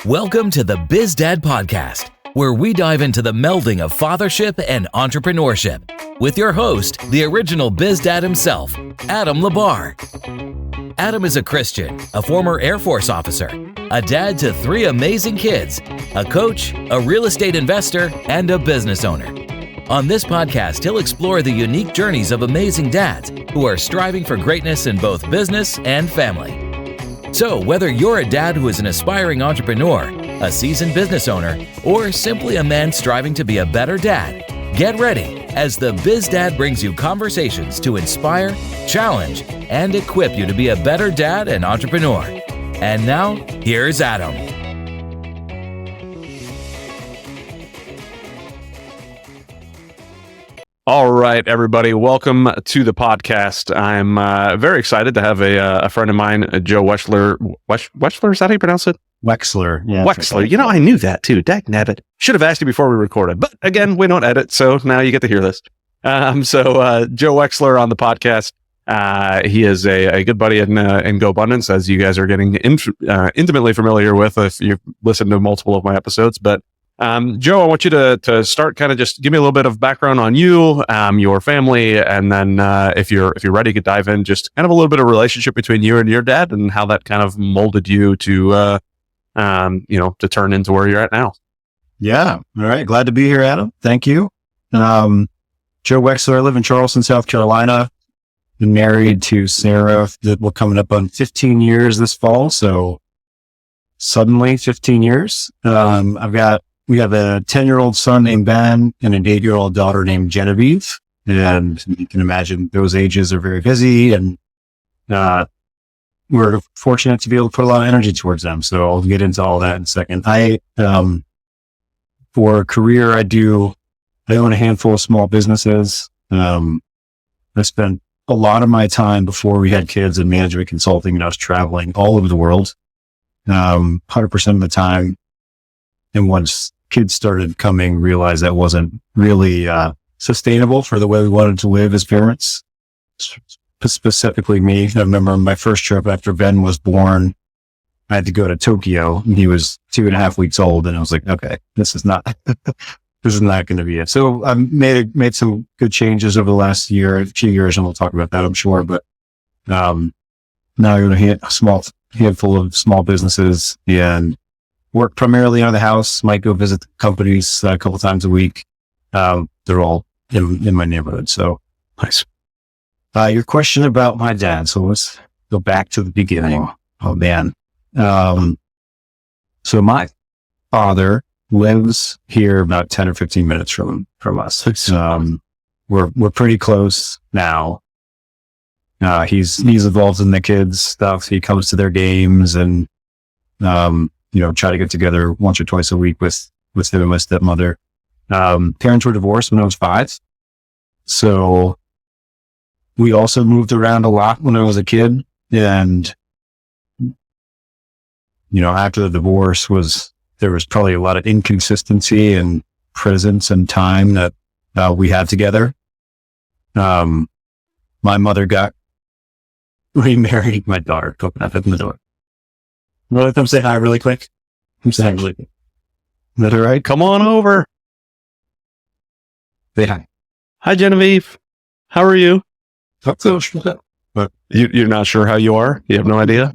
Welcome to the Biz Dad Podcast, where we dive into the melding of fathership and entrepreneurship with your host, the original Biz Dad himself, Adam Labar. Adam is a Christian, a former Air Force officer, a dad to 3 amazing kids, a coach, a real estate investor, and a business owner. On this podcast, he'll explore the unique journeys of amazing dads who are striving for greatness in both business and family. So whether you're a dad who is an aspiring entrepreneur, a seasoned business owner, or simply a man striving to be a better dad, get ready as the Biz Dad brings you conversations to inspire, challenge, and equip you to be a better dad and entrepreneur. And now, here's Adam. All right, everybody. Welcome to the podcast. I'm very excited to have a friend of mine, Joe Wechsler. Wechsler, is that how you pronounce it? Wechsler. Yeah, Wechsler. You know, I knew that too. Dagnabbit. Should have asked you before we recorded. But again, we don't edit, so now you get to hear this. Joe Wechsler on the podcast. He is a good buddy in Go Abundance, as you guys are getting intimately familiar with if you've listened to multiple of my episodes. But Joe, I want you to start kind of just give me a little bit of background on you, your family, and then if you're ready, you could dive in just kind of a little bit of relationship between you and your dad and how that kind of molded you to turn into where you're at now. Yeah. All right. Glad to be here, Adam. Thank you. Joe Wechsler. I live in Charleston, South Carolina. Been married to Sarah. We're coming up on 15 years this fall. So suddenly 15 years. We have a 10-year-old son named Ben and an 8-year-old daughter named Genevieve. And you can imagine those ages are very busy, and we're fortunate to be able to put a lot of energy towards them. So I'll get into all that in a second. For a career, I own a handful of small businesses. I spent a lot of my time before we had kids in management consulting, and I was traveling all over the world, 100% of the time. And once kids started coming, realized that wasn't really sustainable for the way we wanted to live as parents, specifically me. I remember my first trip after Ben was born, I had to go to Tokyo. He was 2.5 weeks old, and I was like, okay, this is not going to be it. So I made some good changes over the last few years, and we'll talk about that, I'm sure. But now I own a small handful of small businesses and work primarily out of the house. Might go visit the companies a couple times a week. They're all in my neighborhood. So nice. Your question about my dad. So let's go back to the beginning. Oh man. So my father lives here about 10 or 15 minutes from us. We're pretty close now. He's involved in the kids stuff. He comes to their games and, try to get together once or twice a week with him and my stepmother. Parents were divorced when I was 5. So we also moved around a lot when I was a kid. And, after the divorce there was probably a lot of inconsistency and presence and time that we had together. My mother got remarried. My daughter opened up in the door. Let them say hi really quick. I'm saying really quick. Is that all right? Come on over. Say hi. Hi, Genevieve. How are you? But You're not sure how you are? You have no idea?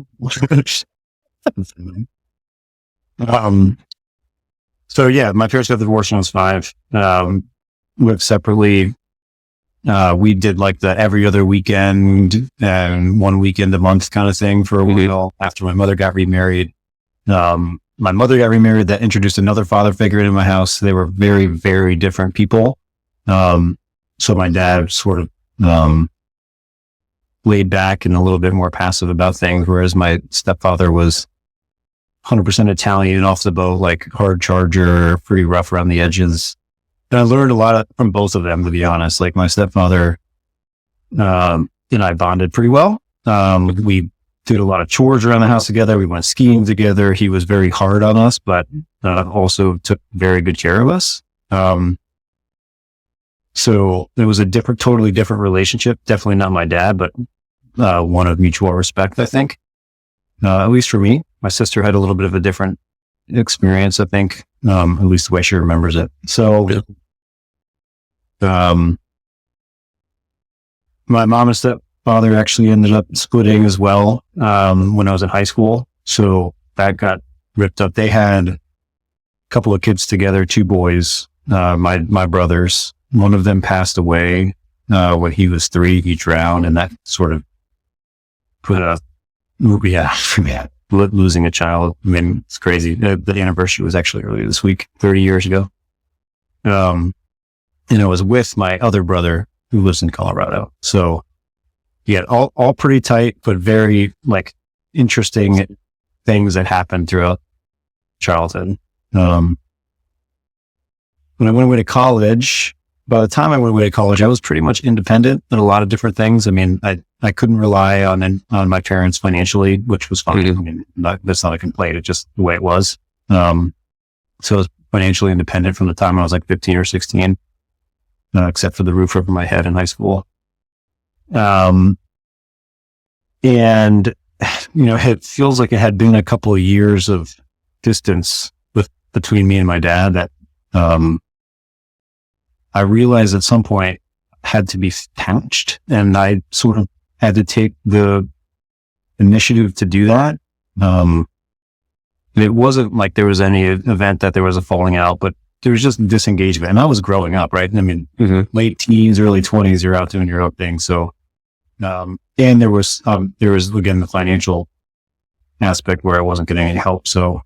So yeah, my parents got divorced when I was 5. Lived separately. We did like the every other weekend and one weekend a month kind of thing for a while after my mother got remarried. My mother got remarried. That introduced another father figure into my house. They were very, very different people. So my dad sort of laid back and a little bit more passive about things, whereas my stepfather was 100% Italian, off the boat, like hard charger, pretty rough around the edges. And I learned a lot from both of them, to be honest. Like my stepfather and I bonded pretty well. We did a lot of chores around the house together. We went skiing together. He was very hard on us, but also took very good care of us. So it was a totally different relationship. Definitely not my dad, but one of mutual respect, I think. At least for me. My sister had a little bit of a different experience, I think, at least the way she remembers it. So, my mom and stepfather actually ended up splitting as well, when I was in high school. So that got ripped up. They had a couple of kids together, 2 boys, my brothers. One of them passed away, when he was 3, he drowned, and that sort of put losing a child. I mean, it's crazy. The anniversary was actually earlier this week, 30 years ago. And I was with my other brother who lives in Colorado. So yeah, all pretty tight, but very like interesting things that happened throughout childhood. When I went away to college, by the time I went away to college, I was pretty much independent in a lot of different things. I mean, I couldn't rely on my parents financially, which was fine. I mean, that's not a complaint. It's just the way it was. So I was financially independent from the time I was like 15 or 16, except for the roof over my head in high school. And, it feels like it had been a couple of years of distance between me and my dad that, I realized at some point had to be patched, and I sort of had to take the initiative to do that. It wasn't like there was any event that there was a falling out, but there was just disengagement. And I was growing up, right? I mean, late teens, early 20s, you're out doing your own thing. So, and there was again, the financial aspect where I wasn't getting any help. So,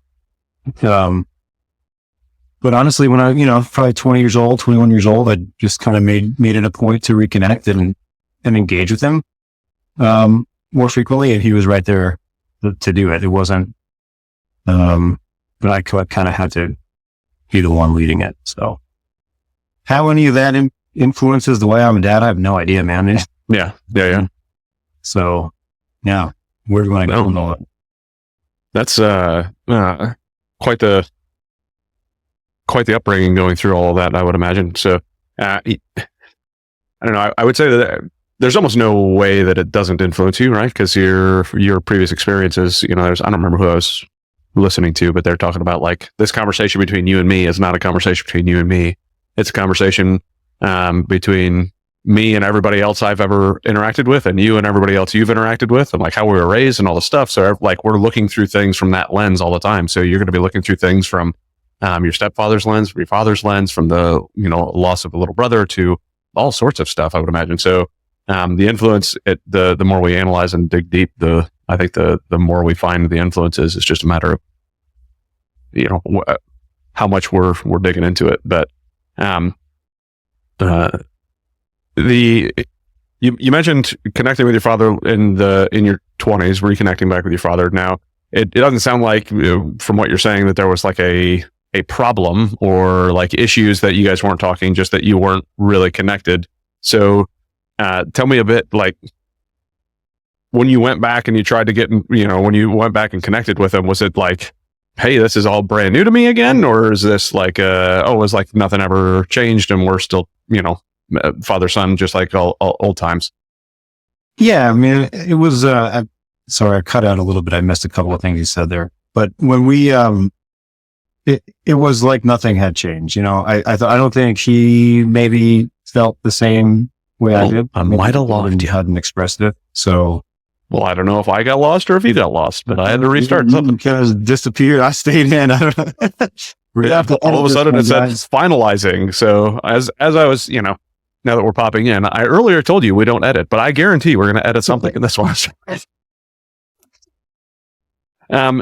but honestly, when I, probably 21 years old, I just kind of made it a point to reconnect and engage with him, more frequently. And he was right there to do it. It wasn't, but I kind of had to be the one leading it. So how any of that influences the way I'm a dad, I have no idea, man. Yeah. So yeah, where do I go with all that? That's, quite the upbringing going through all of that, I would imagine. So, I don't know. I would say that there's almost no way that it doesn't influence you, right? Because your previous experiences, I don't remember who I was listening to, but they're talking about like this conversation between you and me is not a conversation between you and me. It's a conversation between me and everybody else I've ever interacted with, and you and everybody else you've interacted with, and like how we were raised and all the stuff. So like we're looking through things from that lens all the time. So you're going to be looking through things from your stepfather's lens, from your father's lens, from the, loss of a little brother to all sorts of stuff, I would imagine. So, the influence, the more we analyze and dig deep, I think the more we find the influences. It's just a matter of, how much we're digging into it. But, you mentioned connecting with your father in your 20s, reconnecting back with your father. Now, it doesn't sound like, from what you're saying, that there was like a problem or like issues that you guys weren't talking, just that you weren't really connected. So, tell me a bit, like when you went back and you tried to get, when you went back and connected with him, was it like, hey, this is all brand new to me again? Or is this like, it was like nothing ever changed and we're still, father, son, just like all old times? Yeah. I mean, it was, sorry, I cut out a little bit. I missed a couple of things you said there, but when we, it was like nothing had changed. I don't think he maybe felt the same way I did. I might have lost. He hadn't expressed it. So, well, I don't know if I got lost or if you got lost, but I had to restart something. Kind of disappeared. I stayed in. I don't know. All of a sudden it said finalizing. So as I was, now that we're popping in, I earlier told you we don't edit, but I guarantee we're going to edit something in this one.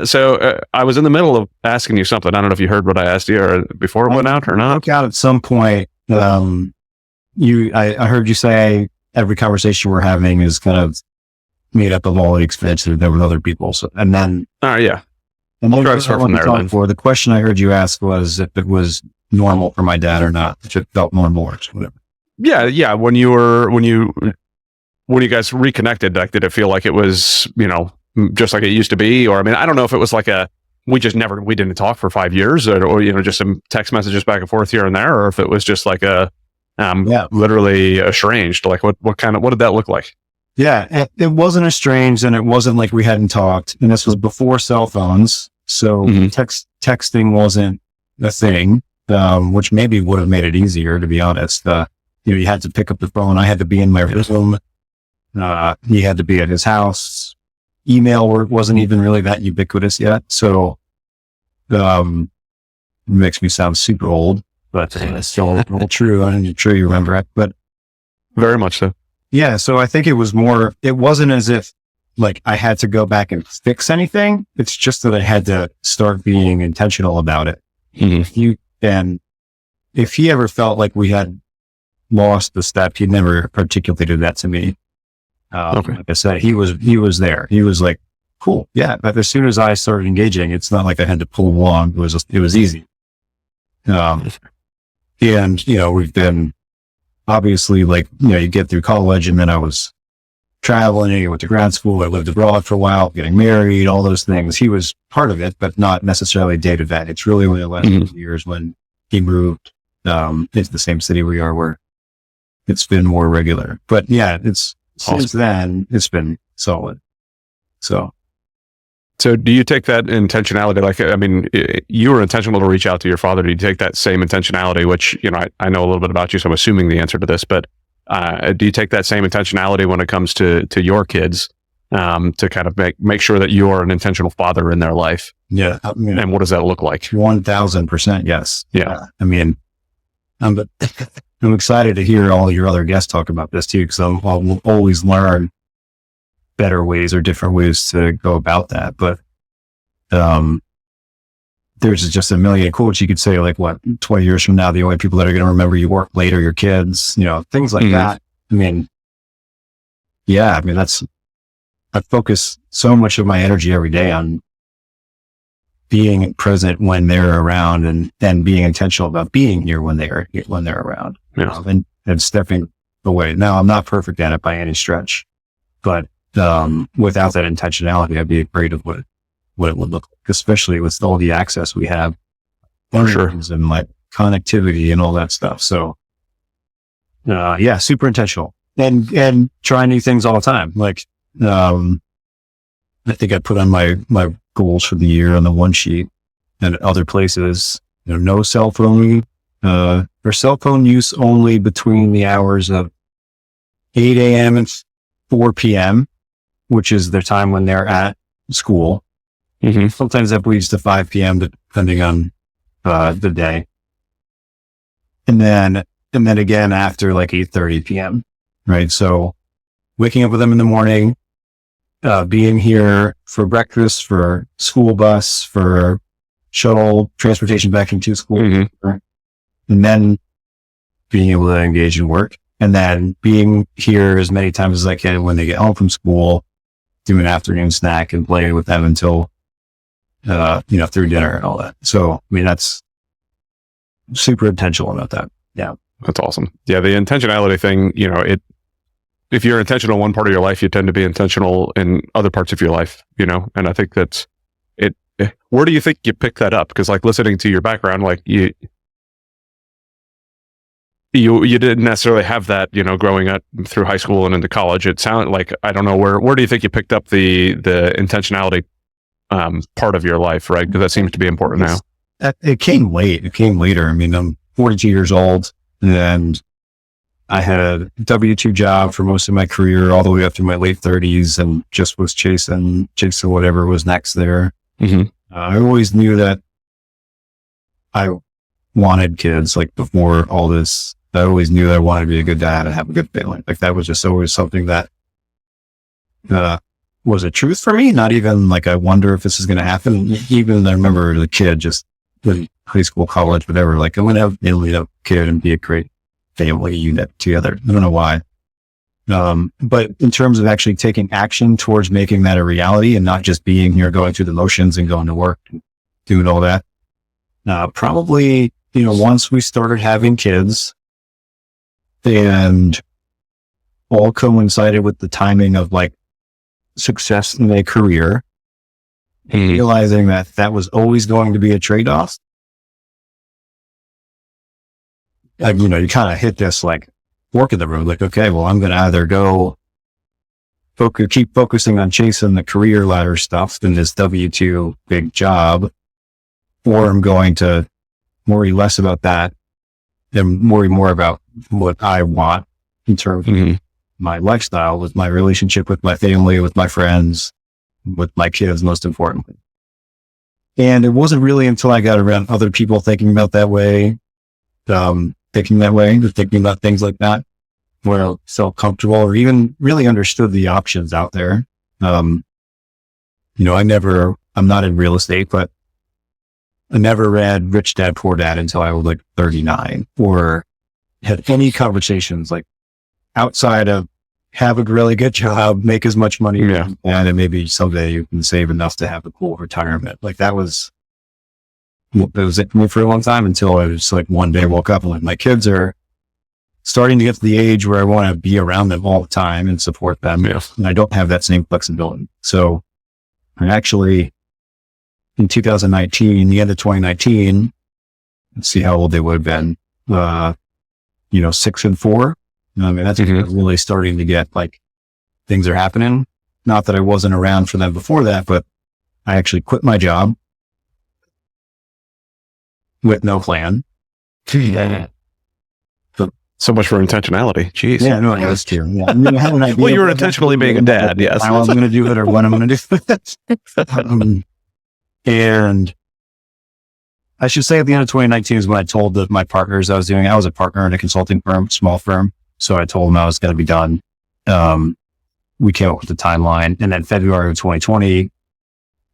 So I was in the middle of asking you something. I don't know if you heard what I asked you or before it went out or not. Out at some point, I heard you say every conversation we're having is kind of made up of all the experiences there with other people. So, and then, yeah. And I'll try to start from there. The question I heard you ask was if it was normal for my dad or not, if it felt normal or whatever. Yeah. When you guys reconnected, like, did it feel like it was, just like it used to be? Or, I mean, I don't know if it was like we didn't talk for 5 years or just some text messages back and forth here and there, or if it was just like literally estranged. Like what did that look like? Yeah, it wasn't estranged and it wasn't like we hadn't talked. And this was before cell phones. So texting wasn't a thing, which maybe would have made it easier, to be honest. You had to pick up the phone. I had to be in my room. He had to be at his house. Email wasn't even really that ubiquitous yet. So, it makes me sound super old, but it's still all true. I'm sure you remember it, but very much so. Yeah. So I think it wasn't as if like I had to go back and fix anything. It's just that I had to start being intentional about it. And if he ever felt like we had lost the step, he never articulated that to me. Like I said, he was there. He was like, cool. Yeah. But as soon as I started engaging, it's not like I had to pull along. It was easy. And, we've been obviously like, you get through college, and then I was traveling, I went to grad school, I lived abroad for a while, getting married, all those things. He was part of it, but not necessarily day to day. It's really only the last few years when he moved, into the same city we are, where it's been more regular. But yeah, it's awesome. Since then it's been solid. So do you take that intentionality? Like, I mean, you were intentional to reach out to your father. Do you take that same intentionality, which, I know a little bit about you, so I'm assuming the answer to this, but do you take that same intentionality when it comes to your kids, to kind of make sure that you are an intentional father in their life? Yeah. And what does that look like? 1000%. Yes. Yeah. I'm excited to hear all your other guests talk about this too, because I'll always learn better ways or different ways to go about that. But, there's just a million quotes you could say, like 20 years from now, the only people that are going to remember you work late are your kids, things like that. I focus so much of my energy every day on being present when they're around, and being intentional about being here when they're around, and stepping away. Now, I'm not perfect at it by any stretch, but, without that intentionality, I'd be afraid of what it would look like, especially with all the access we have, and like connectivity and all that stuff. So, super intentional, and try new things all the time. Like, I think I put on my goals for the year on the one sheet, and other places, no cell phone, or cell phone use only between the hours of 8 a.m. and 4 p.m., which is the time when they're at school. Sometimes that bleeds to 5 p.m. depending on the day. And then again after like 8:30 p.m. Right. So waking up with them in the morning, being here for breakfast, for school bus, for shuttle transportation back into school, and then being able to engage in work, and then being here as many times as I can when they get home from school, do an afternoon snack and play with them until, through dinner and all that. So, that's super intentional about that. Yeah. That's awesome. Yeah. The intentionality thing, if you're intentional in one part of your life, you tend to be intentional in other parts of your life, and I think that's it. Where do you think you pick that up? Because like listening to your background, like you didn't necessarily have that, growing up through high school and into college. It sounded like, I don't know, where do you think you picked up the intentionality part of your life, right? Because that seems to be important now. It came late. It came later. I'm 42 years old, and I had a W-2 job for most of my career, all the way up to my late 30s, and just was chasing whatever was next there. I always knew that I wanted kids. Like before all this, I always knew that I wanted to be a good dad and have a good family. Like that was just always something that was a truth for me. Not even like I wonder if this is going to happen. Even I remember the kid just in high school, college, whatever. Like I'm going to have a kid and be a great family unit together. I don't know why. But in terms of actually taking action towards making that a reality, and not just being here, going through the motions and going to work and doing all that, probably, once we started having kids, and all coincided with the timing of like success in a career, realizing that was always going to be a trade-off. You kind of hit this like fork in the road, like, okay, well, I'm going to either go keep focusing on chasing the career ladder stuff than this W-2 big job, or I'm going to worry less about that and worry more about what I want in terms of my lifestyle, with my relationship with my family, with my friends, with my kids, most importantly. And it wasn't really until I got around other people thinking about that way, thinking about things like that, where I felt comfortable or even really understood the options out there. I'm not in real estate, but I never read Rich Dad, Poor Dad until I was like 39, or had any conversations like outside of have a really good job, make as much money as you can, and maybe someday you can save enough to have a cool retirement. Like that was it for me for a long time, until I was like one day woke up and like, my kids are starting to get to the age where I want to be around them all the time and support them. And I don't have that same flexibility. So I actually, in 2019, the end of 2019, let's see how old they would have been, 6 and 4. I mean, that's really starting to get like things are happening. Not that I wasn't around for them before that, but I actually quit my job with no plan. So much for intentionality. Jeez. Yeah, no, that's true. Yeah. I mean, I had an idea. Well, you were intentionally being a dad. Yes. How I'm going to do it or when I'm going to do it. And I should say at the end of 2019 is when I told my partners I was a partner in a consulting firm, small firm. So I told them I was going to be done. We came up with the timeline, and then February of 2020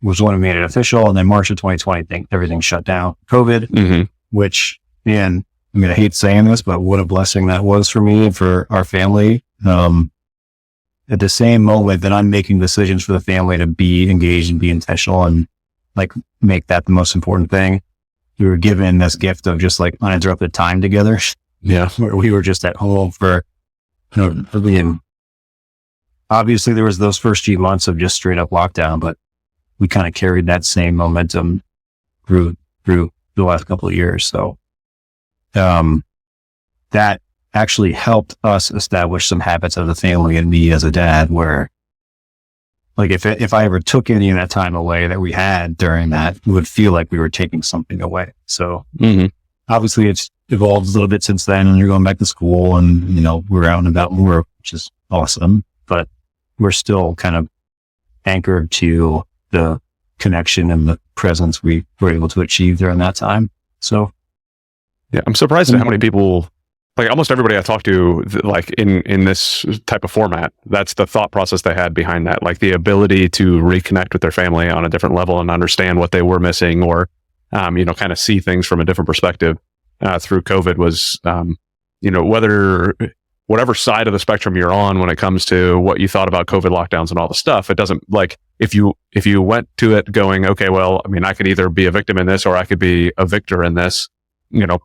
was when we made it official. And then March of 2020, everything shut down. COVID, which, man, I mean, I hate saying this, but what a blessing that was for me and for our family. At the same moment that I'm making decisions for the family to be engaged and be intentional and like make that the most important thing, we were given this gift of just like uninterrupted time together. Yeah. Where we were just at home for, obviously there was those first few months of just straight up lockdown, but we kind of carried that same momentum through the last couple of years. So, that actually helped us establish some habits of the family and me as a dad, where like if I ever took any of that time away that we had during that, it would feel like we were taking something away. So obviously it's evolved a little bit since then, and you're going back to school and, we're out and about more, which is awesome, but we're still kind of anchored to the connection and the presence we were able to achieve during that time. So yeah, I'm surprised at how many people, like almost everybody I talk to, like in this type of format, that's the thought process they had behind that, like the ability to reconnect with their family on a different level and understand what they were missing, or, kind of see things from a different perspective through COVID was, whatever side of the spectrum you're on when it comes to what you thought about COVID lockdowns and all the stuff. It doesn't, like, if you went to it going, okay, well, I mean, I could either be a victim in this or I could be a victor in this,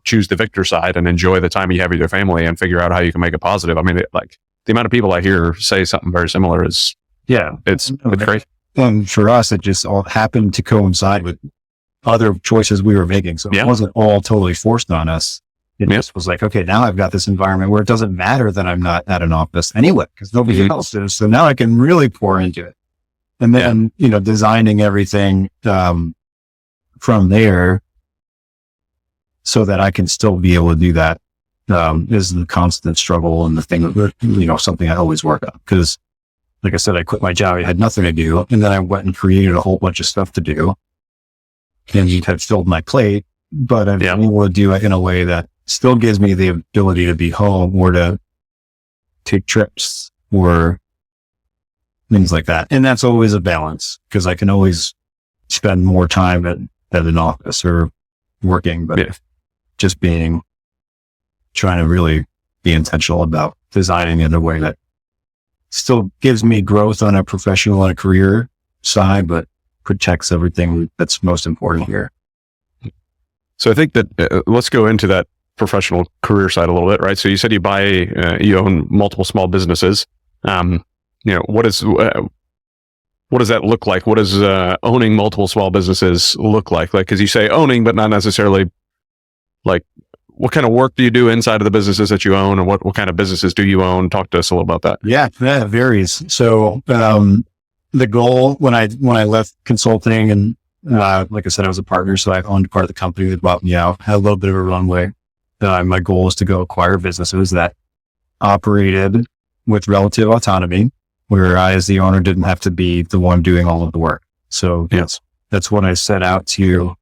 choose the victor side and enjoy the time you have with your family and figure out how you can make it positive. I mean, like the amount of people I hear say something very similar is, it's great. And for us, it just all happened to coincide with other choices we were making. So it wasn't all totally forced on us. It just was like, okay, now I've got this environment where it doesn't matter that I'm not at an office anyway, because nobody else is. So now I can really pour into it. And then, designing everything from there so that I can still be able to do that is the constant struggle and the thing that, something I always work on. Because like I said, I quit my job. I had nothing to do. And then I went and created a whole bunch of stuff to do. And it had filled my plate, but I've been able to do it in a way that still gives me the ability to be home or to take trips or things like that. And that's always a balance, because I can always spend more time at an office or working, but just trying to really be intentional about designing in a way that still gives me growth on a professional and a career side, but protects everything that's most important here. So I think that let's go into that professional career side a little bit, right? So you said you own multiple small businesses. What does that look like? What does owning multiple small businesses look like? Like, because you say owning, but not necessarily like what kind of work do you do inside of the businesses that you own, and what kind of businesses do you own? Talk to us a little about that. Yeah, that varies. So, the goal when I left consulting and, like I said, I was a partner, so I owned part of the company that bought me out, had a little bit of a runway. My goal was to go acquire businesses that operated with relative autonomy, where I, as the owner, didn't have to be the one doing all of the work. So that's what I set out to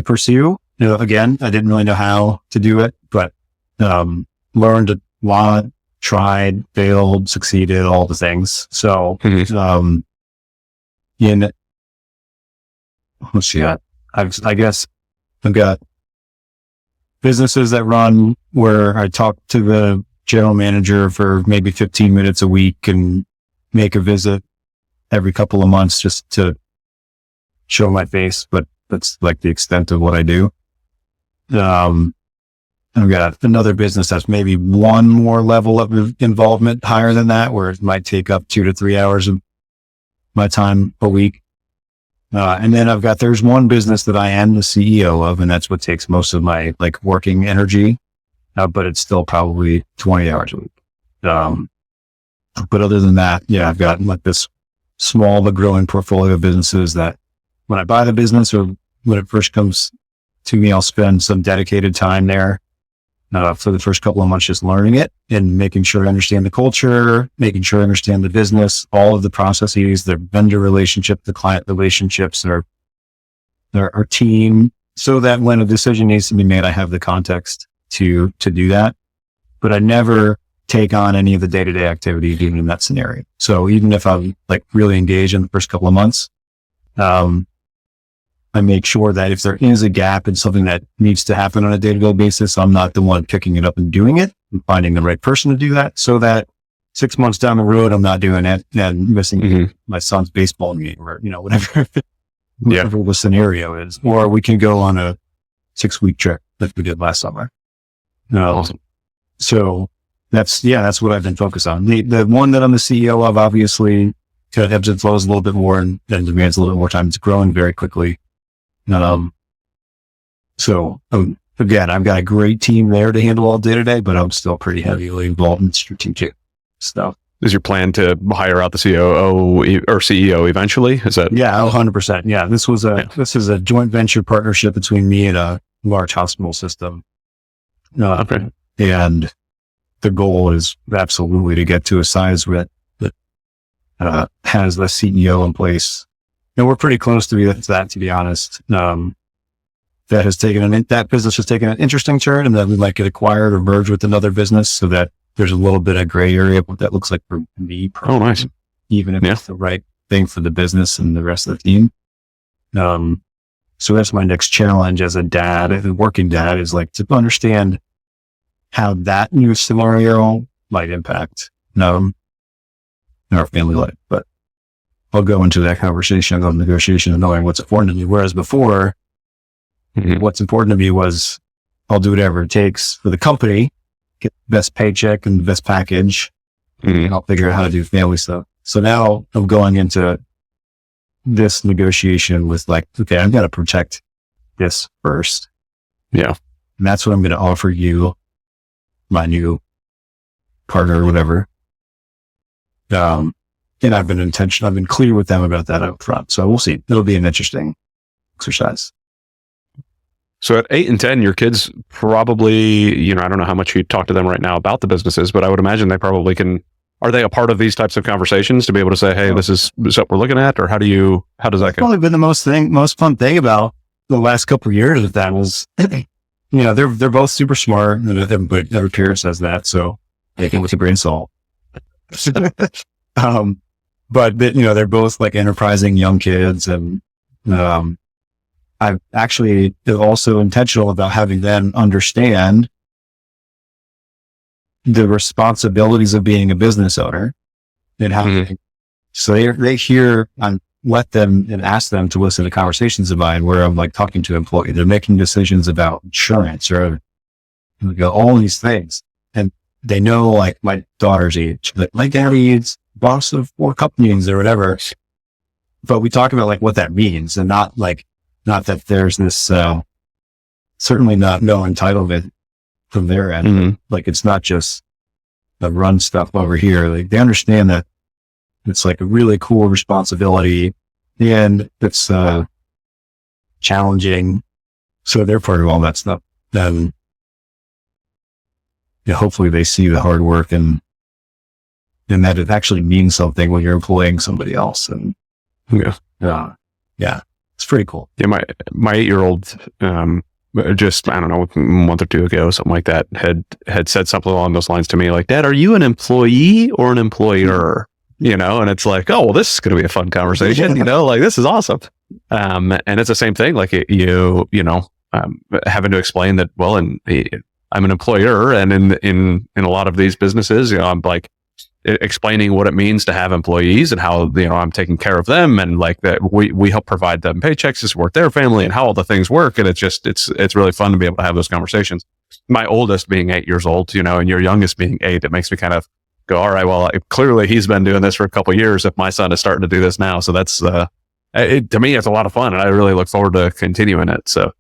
pursue. Again, I didn't really know how to do it, but learned a lot, tried, failed, succeeded, all the things. So, let's see, I guess I've got businesses that run where I talk to the general manager for maybe 15 minutes a week and make a visit every couple of months just to show my face, but that's like the extent of what I do. I've got another business that's maybe one more level of involvement higher than that, where it might take up 2 to 3 hours of my time a week. And then there's one business that I am the CEO of, and that's what takes most of my like working energy. But it's still probably 20 hours a week. But other than that, I've got like this small but growing portfolio of businesses that when I buy the business or when it first comes to me, I'll spend some dedicated time there for the first couple of months, just learning it and making sure I understand the culture, making sure I understand the business, all of the processes, their vendor relationship, the client relationships, our team, so that when a decision needs to be made, I have the context to do that. But I never take on any of the day-to-day activities, even in that scenario. So even if I'm like really engaged in the first couple of months, I make sure that if there is a gap in something that needs to happen on a day-to-day basis, I'm not the one picking it up and doing it and finding the right person to do that, so that 6 months down the road, I'm not doing it and missing my son's baseball game or, whatever the scenario is. Or we can go on a 6-week trip that we did last summer. Awesome. So that's what I've been focused on. The one that I'm the CEO of, obviously, kind of ebbs and flows a little bit more and demands a little bit more time. It's growing very quickly. So again, I've got a great team there to handle all day to day, but I'm still pretty heavily involved in strategic stuff. Is your plan to hire out the COO or CEO eventually? Is that? Yeah, 100%. Yeah. This is a joint venture partnership between me and a large hospital system. Okay. And the goal is absolutely to get to a size that has the CEO in place. And we're pretty close to that, to be honest. That business has taken an interesting turn, and that we might get acquired or merge with another business, so that there's a little bit of gray area of what that looks like for me. Oh, nice. Even if it's the right thing for the business and the rest of the team. So that's my next challenge as a dad, a working dad, is like to understand how that new scenario might impact our family life. But I'll go into that conversation of negotiation and knowing what's important to me. Whereas before, what's important to me was I'll do whatever it takes for the company, get the best paycheck and the best package, and I'll figure out how to do family stuff. So now I'm going into this negotiation with like, okay, I've got to protect this first. Yeah. And that's what I'm going to offer you, my new partner or whatever. And I've been clear with them about that up front. So we'll see. It'll be an interesting exercise. So at 8 and 10, your kids probably, I don't know how much you talk to them right now about the businesses, but I would imagine they probably can. Are they a part of these types of conversations to be able to say, hey, this is what we're looking at? Or how does that go? Probably been the most fun thing about the last couple of years of that was, they're both super smart, and every parent says that. So they can with a grain of salt. But they're both like enterprising young kids, and I've actually also intentional about having them understand the responsibilities of being a business owner and how so they hear and let them and ask them to listen to conversations of mine where I'm like talking to employees. They're making decisions about insurance or all these things, and they know like my daughter's age, like my daddy's boss of 4 companies or whatever. But we talk about like what that means, and not that there's this certainly no entitlement from their end. Mhm. Like, it's not just the run stuff over here. Like, they understand that it's like a really cool responsibility and it's challenging. So they're part of all that stuff. Then hopefully they see the hard work and that it actually means something when you're employing somebody else. And it's pretty cool. Yeah, my 8-year-old, just, I don't know, a month or two ago, something like that, had said something along those lines to me, like, Dad, are you an employee or an employer? And it's like, oh, well, this is going to be a fun conversation, like, this is awesome. And it's the same thing, like, having to explain that, well, I'm an employer, and in a lot of these businesses, I'm like explaining what it means to have employees and how, I'm taking care of them, and like that we help provide them paychecks to support their family and how all the things work. And it's really fun to be able to have those conversations. My oldest being 8 years old, and your youngest being 8, it makes me kind of go, all right, well, clearly he's been doing this for a couple of years if my son is starting to do this now. So that's, to me, it's a lot of fun, and I really look forward to continuing it. So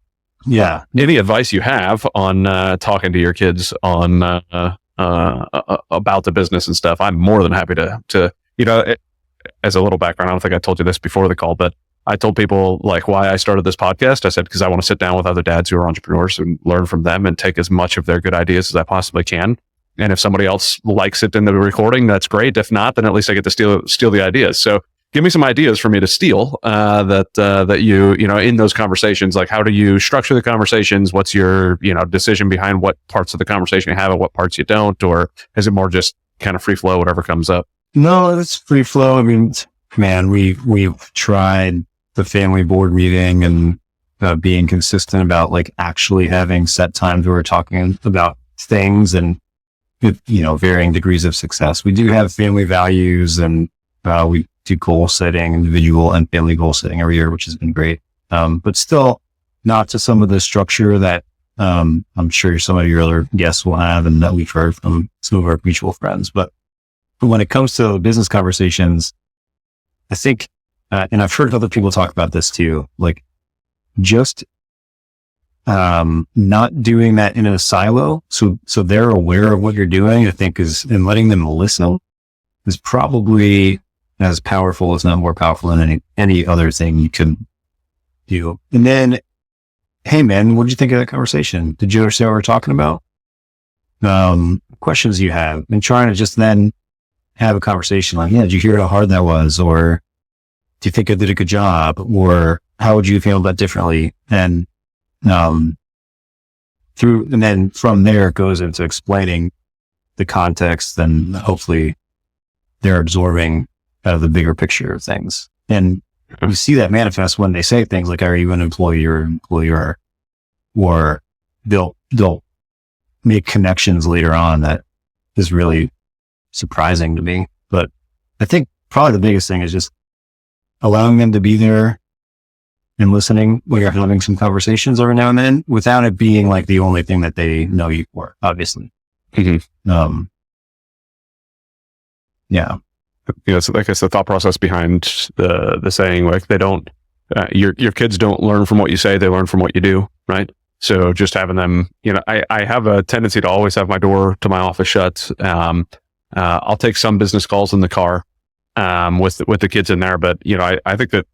yeah. Any advice you have on talking to your kids on about the business and stuff, I'm more than happy to as a little background, I don't think I told you this before the call, but I told people like why I started this podcast. I said, because I want to sit down with other dads who are entrepreneurs and learn from them and take as much of their good ideas as I possibly can. And if somebody else likes it in the recording, that's great. If not, then at least I get to steal the ideas. So give me some ideas for me to steal that you in those conversations. Like, how do you structure the conversations? What's your decision behind what parts of the conversation you have and what parts you don't? Or is it more just kind of free flow, whatever comes up? No, it's free flow. I mean, man, we've tried the family board meeting and being consistent about like actually having set times where we're talking about things and varying degrees of success. We do have family values, and we do goal setting, individual and family goal setting every year, which has been great. But still not to some of the structure that I'm sure some of your other guests will have and that we've heard from some of our mutual friends. But when it comes to business conversations, I think, and I've heard other people talk about this too, like just not doing that in a silo. So they're aware of what you're doing, I think and letting them listen is probably as powerful, if not more powerful than any other thing you can do. And then, hey man, what did you think of that conversation? Did you understand what we're talking about? Questions you have, and trying to just then have a conversation like, yeah, did you hear how hard that was? Or do you think I did a good job? Or how would you feel that differently? And, and then from there it goes into explaining the context, and hopefully they're absorbing out of the bigger picture of things. And you see that manifest when they say things like, are you an employee or employer? Or they'll make connections later on that is really surprising to me. But I think probably the biggest thing is just allowing them to be there and listening when you're having some conversations every now and then, without it being like the only thing that they know you for, obviously. Mm-hmm. Yeah. So I guess the thought process behind the saying, like, they don't, your kids don't learn from what you say, they learn from what you do, right? So just having them, I have a tendency to always have my door to my office shut. I'll take some business calls in the car with the kids in there, but I think that,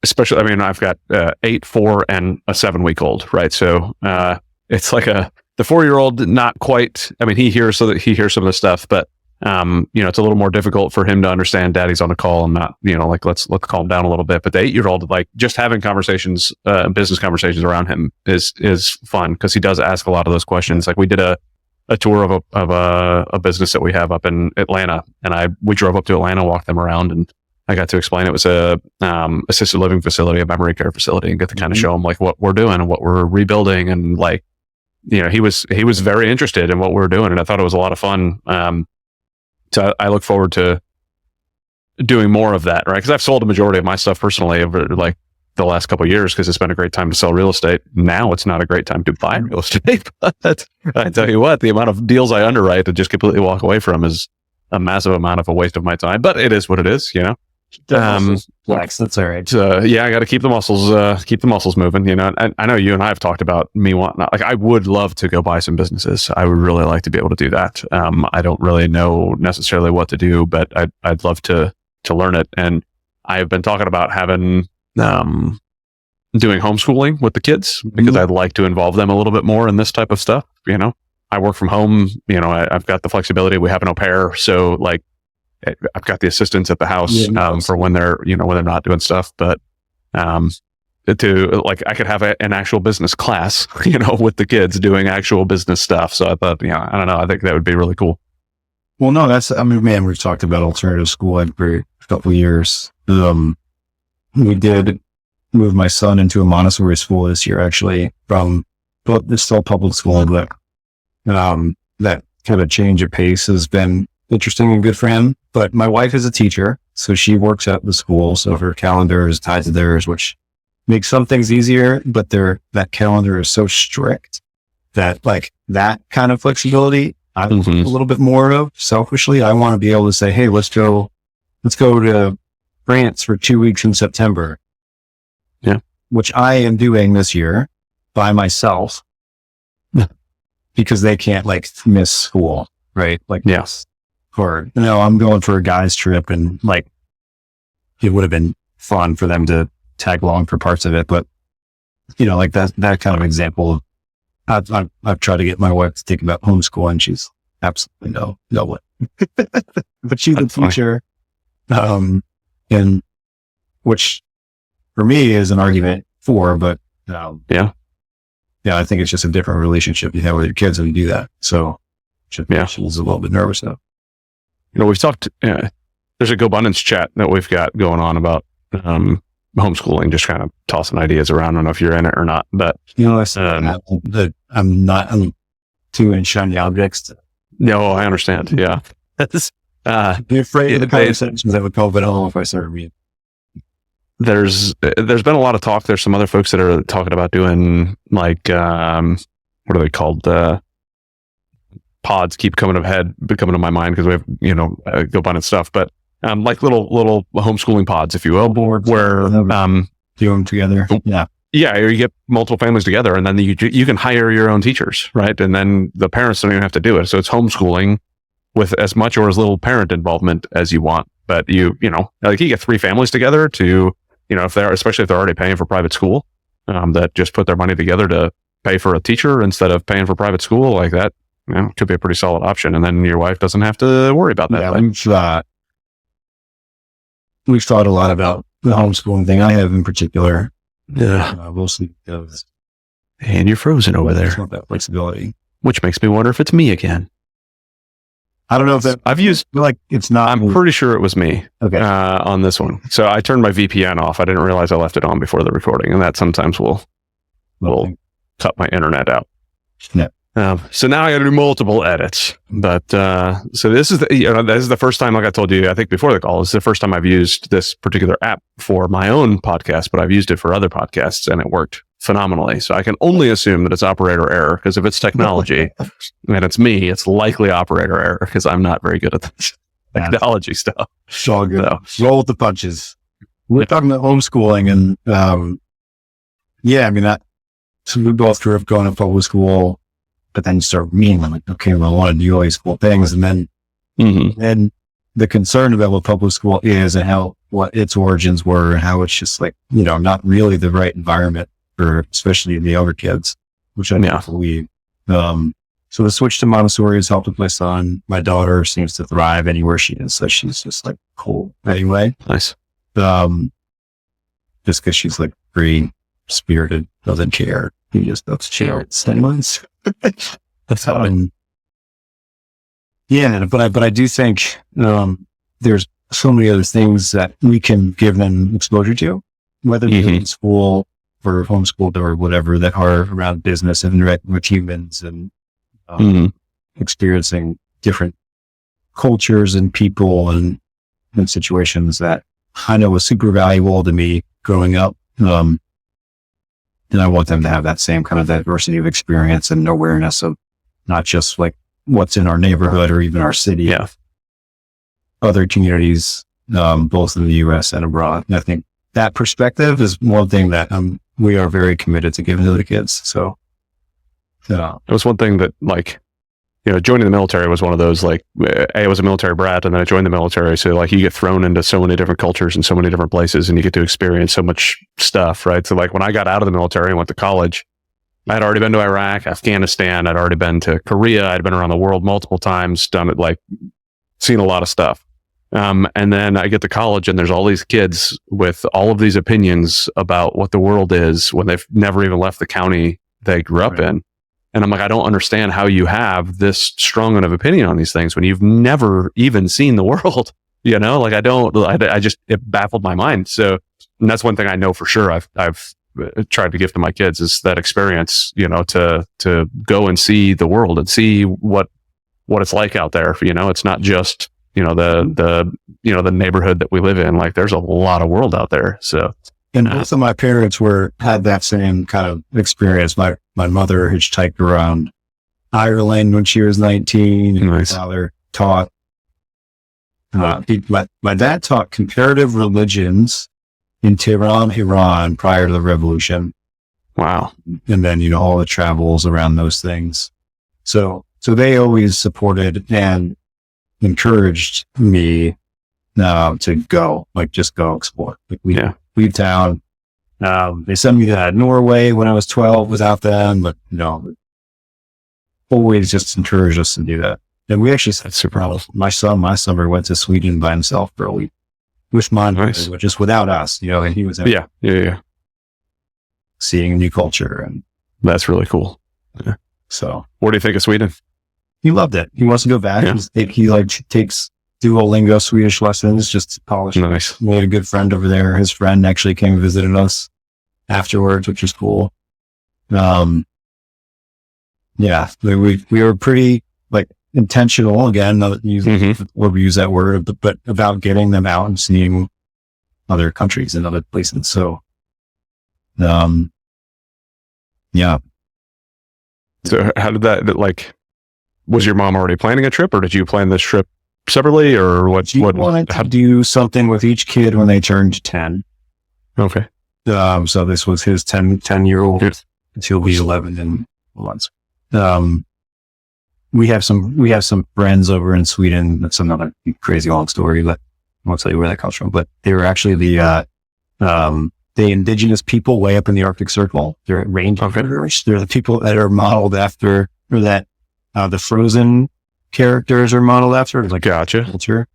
especially, I mean, I've got 8, 4, and a 7-week-old, right? So it's like the 4-year-old, not quite. I mean, he hears some of the stuff, but it's a little more difficult for him to understand Daddy's on a call and not, like let's calm down a little bit. But the 8-year-old, like, just having conversations, business conversations around him is fun, because he does ask a lot of those questions. Like, we did a tour of a business that we have up in Atlanta, and we drove up to Atlanta, walked them around, and I got to explain it was a assisted living facility, a memory care facility, and get to kind of show him like what we're doing and what we're rebuilding, and like, he was very interested in what we were doing, and I thought it was a lot of fun. So I look forward to doing more of that, right? Because I've sold a majority of my stuff personally over like the last couple of years, because it's been a great time to sell real estate. Now it's not a great time to buy real estate, but I tell you what, the amount of deals I underwrite and just completely walk away from is a massive amount of a waste of my time. But it is what it is, Flex. That's all right. Yeah, I got to keep the muscles moving. You know, I know you and I have talked about me wanting, like, I would love to go buy some businesses. I would really like to be able to do that. I don't really know necessarily what to do, but I'd love to learn it. And I've been talking about having, doing homeschooling with the kids because I'd like to involve them a little bit more in this type of stuff. You know, I work from home, you know, I've got the flexibility. We have an au pair. So like, I've got the assistants at the house, for when they're not doing stuff, but, to like, I could have an actual business class, you know, with the kids doing actual business stuff. So I thought, I don't know. I think that would be really cool. Well, no, man, we've talked about alternative schooling for a couple of years. We did move my son into a Montessori school this year, actually, but it's still public school, but, that kind of change of pace has been interesting and good for him. But my wife is a teacher, so she works at the school. So her calendar is tied to theirs, which makes some things easier, but that calendar is so strict that like that kind of flexibility, I'm a little bit more of. Selfishly, I want to be able to say, hey, let's go to France for 2 weeks in September. Yeah. Which I am doing this year by myself because they can't like miss school, right? Like, yes. I'm going for a guy's trip, and like, it would have been fun for them to tag along for parts of it. But, you know, like that kind of example of, I've tried to get my wife to think about homeschooling. She's absolutely no way. But she's a teacher. And which for me is an argument for, but, yeah, I think it's just a different relationship you have with your kids when you do that. So she's a little bit nervous now. You know, we've talked, there's a GoBundance chat that we've got going on about, homeschooling, just kind of tossing ideas around. I don't know if you're in it or not, but, you know, I'm too in shiny objects. No, I understand. Yeah. Be afraid of the conversations that would go, but I don't know if I started reading. There's been a lot of talk. There's some other folks that are talking about doing like, what are they called? Pods keep coming to my mind because we have, you know, GoBundance stuff, but, like little homeschooling pods, if you will, where, do them together. Yeah. Yeah. Or you get multiple families together and then you can hire your own teachers, right? And then the parents don't even have to do it. So it's homeschooling with as much or as little parent involvement as you want. But you know, like you get 3 families together to, you know, especially if they're already paying for private school, that just put their money together to pay for a teacher instead of paying for private school like that, you know, could be a pretty solid option. And then your wife doesn't have to worry about that. Yeah, we've thought a lot about the homeschooling thing. I have in particular. Yeah. Mostly because. And you're frozen over there. That flexibility. Which makes me wonder if it's me again. I don't know if I've used, like, it's not. I'm pretty sure it was me. Okay. On this one. So I turned my VPN off. I didn't realize I left it on before the recording, and that sometimes will cut my internet out. Yeah. So now I got to do multiple edits, but, so this is the first time, like I told you, I think before the call, this is the first time I've used this particular app for my own podcast, but I've used it for other podcasts and it worked phenomenally. So I can only assume that it's operator error, because if it's technology and it's me, it's likely operator error because I'm not very good at this technology stuff. It's all good. So, roll with the punches. We're talking about homeschooling and, I mean, so we both grew up going to public school, but then you start reading, like, okay, well, I want to do all these cool things. And then, then the concern about what public school is and what its origins were and how it's just like, you know, not really the right environment for especially the younger kids, which I don't believe. So the switch to Montessori has helped with my son. My daughter seems to thrive anywhere she is. So she's just like cool anyway. Nice. Just because she's like free spirited, doesn't care. He just does chill. Anyways. That's how. But I do think there's so many other things that we can give them exposure to, whether it's in school or homeschooled or whatever, that are around business and interacting with humans and experiencing different cultures and people and situations that I know was super valuable to me growing up. And I want them to have that same kind of diversity of experience and awareness of not just like what's in our neighborhood or even our city, other communities both in the US and abroad. And I think that perspective is one thing that we are very committed to giving to the kids. So, it was one thing that, like, joining the military was one of those, like, I was a military brat and then I joined the military. So, like, you get thrown into so many different cultures and so many different places and you get to experience so much stuff, right? So, like, when I got out of the military and went to college, I had already been to Iraq, Afghanistan. I'd already been to Korea. I'd been around the world multiple times, done it, like, seen a lot of stuff. And then I get to college and there's all these kids with all of these opinions about what the world is when they've never even left the county they grew up in. And I'm like, I don't understand how you have this strong of opinion on these things when you've never even seen the world, like I just, it baffled my mind. So, and that's one thing I know for sure. I've tried to give to my kids is that experience, to go and see the world and see what it's like out there. It's not just, the neighborhood that we live in. Like, there's a lot of world out there. So, and both of my parents had that same kind of experience. My mother hitchhiked around Ireland when she was 19. And nice. My father taught, my dad taught comparative religions in Tehran, Iran prior to the revolution. Wow. And then, all the travels around those things. So they always supported and encouraged me to go, just go explore. Like leave town. They sent me to Norway when I was 12 without them, but always just encouraged us to do that. And we actually, that's super cool. My summer went to Sweden by himself for a week with mine, nice. Just without us, and he was seeing a new culture, and that's really cool. Yeah. So, what do you think of Sweden? He loved it. He wants to go back. Yeah. He takes Duolingo Swedish lessons just to polish. Nice. We had a good friend over there. His friend actually came and visited us afterwards, which was cool. We were pretty intentional, again, not using we use that word, but about getting them out and seeing other countries and other places. So, So how did that, was your mom already planning a trip, or did you plan this trip separately, or what? She wanted to do something with each kid when they turned 10. Okay. So this was his 10-year-old. He'll be 11 in months. We have some friends over in Sweden. That's another crazy long story, but I won't tell you where that comes from. But they were actually the indigenous people way up in the Arctic Circle. They're rangers. They're the people that are modeled after, or that the Frozen characters are modeled after. Gotcha. Culture.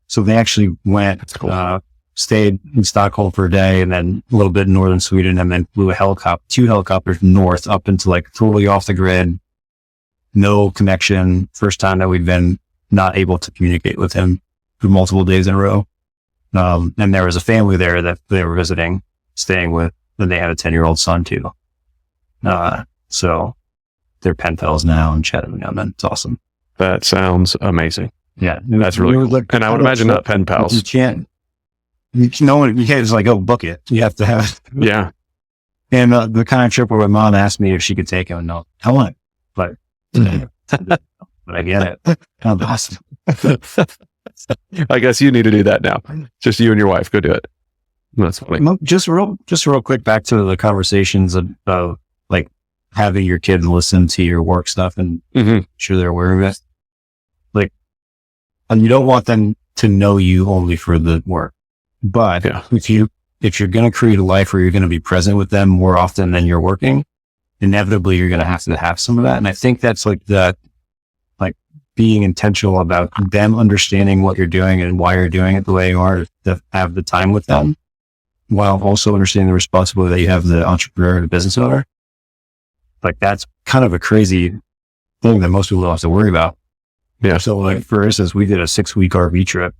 So they actually went, that's cool. Stayed in Stockholm for a day and then a little bit in northern Sweden, and then flew two helicopters north up into totally off the grid. No connection. First time that we've been not able to communicate with him for multiple days in a row. And there was a family there that they were visiting, staying with, and they had a 10-year-old son too. So they're pen pals now and chatting with them, and it's awesome. That sounds amazing. Yeah. That's really cool. And I would imagine not pen pals. You can't just book it. You have to have it. Yeah. And the kind of trip where my mom asked me if she could take him, no, I want it. But I get it. Awesome. I guess you need to do that now. Just you and your wife. Go do it. That's funny. Just real quick, back to the conversations of having your kids listen to your work stuff and sure they're aware of it. And you don't want them to know you only for the work. But if you're going to create a life where you're going to be present with them more often than you're working, inevitably you're going to have some of that. And I think that's being intentional about them understanding what you're doing and why you're doing it the way you are, to have the time with them, while also understanding the responsibility that you have, the entrepreneur and the business owner. That's kind of a crazy thing that most people don't have to worry about. Yeah. So for instance, we did a 6-week RV trip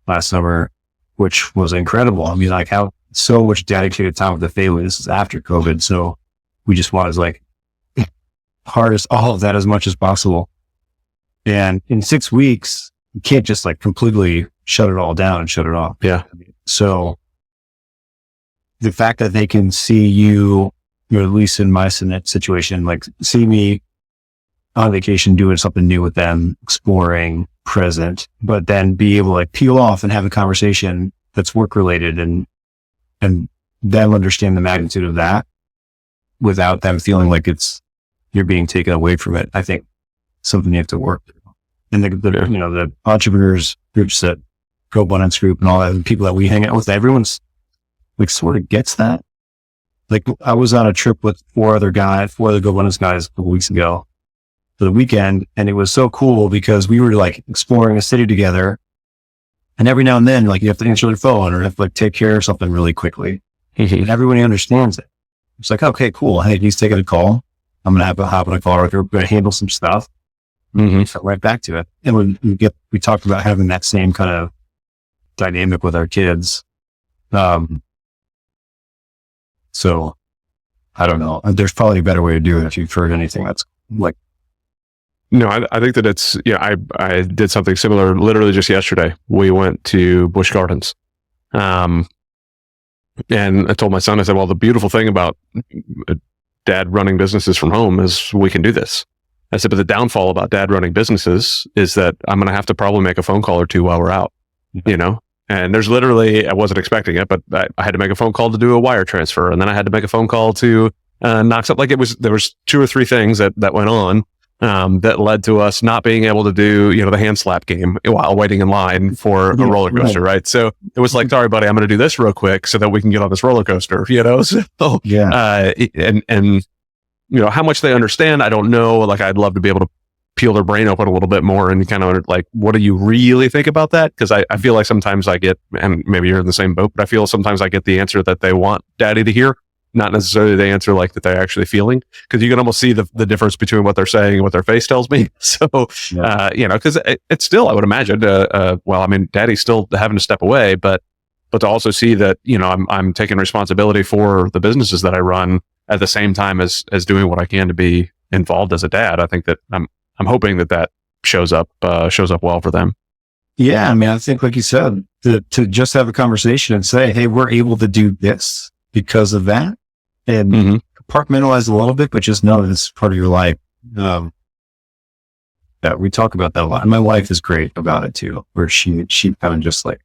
last summer, which was incredible. I mean, how so much dedicated time with the family. This is after COVID. So we just wanted harness all of that as much as possible. And in 6 weeks, you can't just completely shut it all down and shut it off. Yeah. So the fact that they can see you, or at least in my situation, see me on vacation doing something new with them, exploring, present, but then be able to like peel off and have a conversation that's work related and them understand the magnitude of that without them feeling like you're being taken away from it. I think something you have to work through. And the entrepreneurs groups that Go Abundance group and all that, and people that we hang out with, everyone's like sort of gets that. Like I was on a trip with four other Go Abundance guys a couple weeks ago for the weekend. And it was so cool because we were like exploring a city together. And every now and then, like you have to answer your phone or have to like take care of something really quickly. And everybody understands it. It's like, okay, cool. Hey, he's taking a call. I'm going to have to hop on a call. We're going to handle some stuff. So right back to it. And we talked about having that same kind of dynamic with our kids. So I don't know. There's probably a better way to do it if you've heard anything that's like. No, I think that it's, I did something similar literally just yesterday. We went to Busch Gardens. And I told my son, I said, well, the beautiful thing about dad running businesses from home is we can do this. I said, but the downfall about dad running businesses is that I'm going to have to probably make a phone call or two while we're out, and there's literally, I wasn't expecting it, but I had to make a phone call to do a wire transfer. And then I had to make a phone call to knock something. Like there was 2 or 3 things that went on that led to us not being able to do, the hand slap game while waiting in line for a roller coaster. Right. So it was like, sorry, buddy, I'm going to do this real quick so that we can get on this roller coaster, So, and how much they understand, I don't know. Like, I'd love to be able to peel their brain open a little bit more and kind of like, what do you really think about that? Because I feel like sometimes I get, and maybe you're in the same boat, but I feel sometimes I get the answer that they want daddy to hear, not necessarily the answer like that they're actually feeling. Because you can almost see the difference between what they're saying and what their face tells me. So, because it's still, I would imagine, daddy's still having to step away, but to also see that, I'm taking responsibility for the businesses that I run at the same time as doing what I can to be involved as a dad. I think that I'm hoping that shows up well for them. Yeah. I mean, I think like you said, to just have a conversation and say, hey, we're able to do this because of that, and compartmentalize a little bit, but just know that it's part of your life. Yeah, we talk about that a lot. And my wife is great about it too, where she kind of just like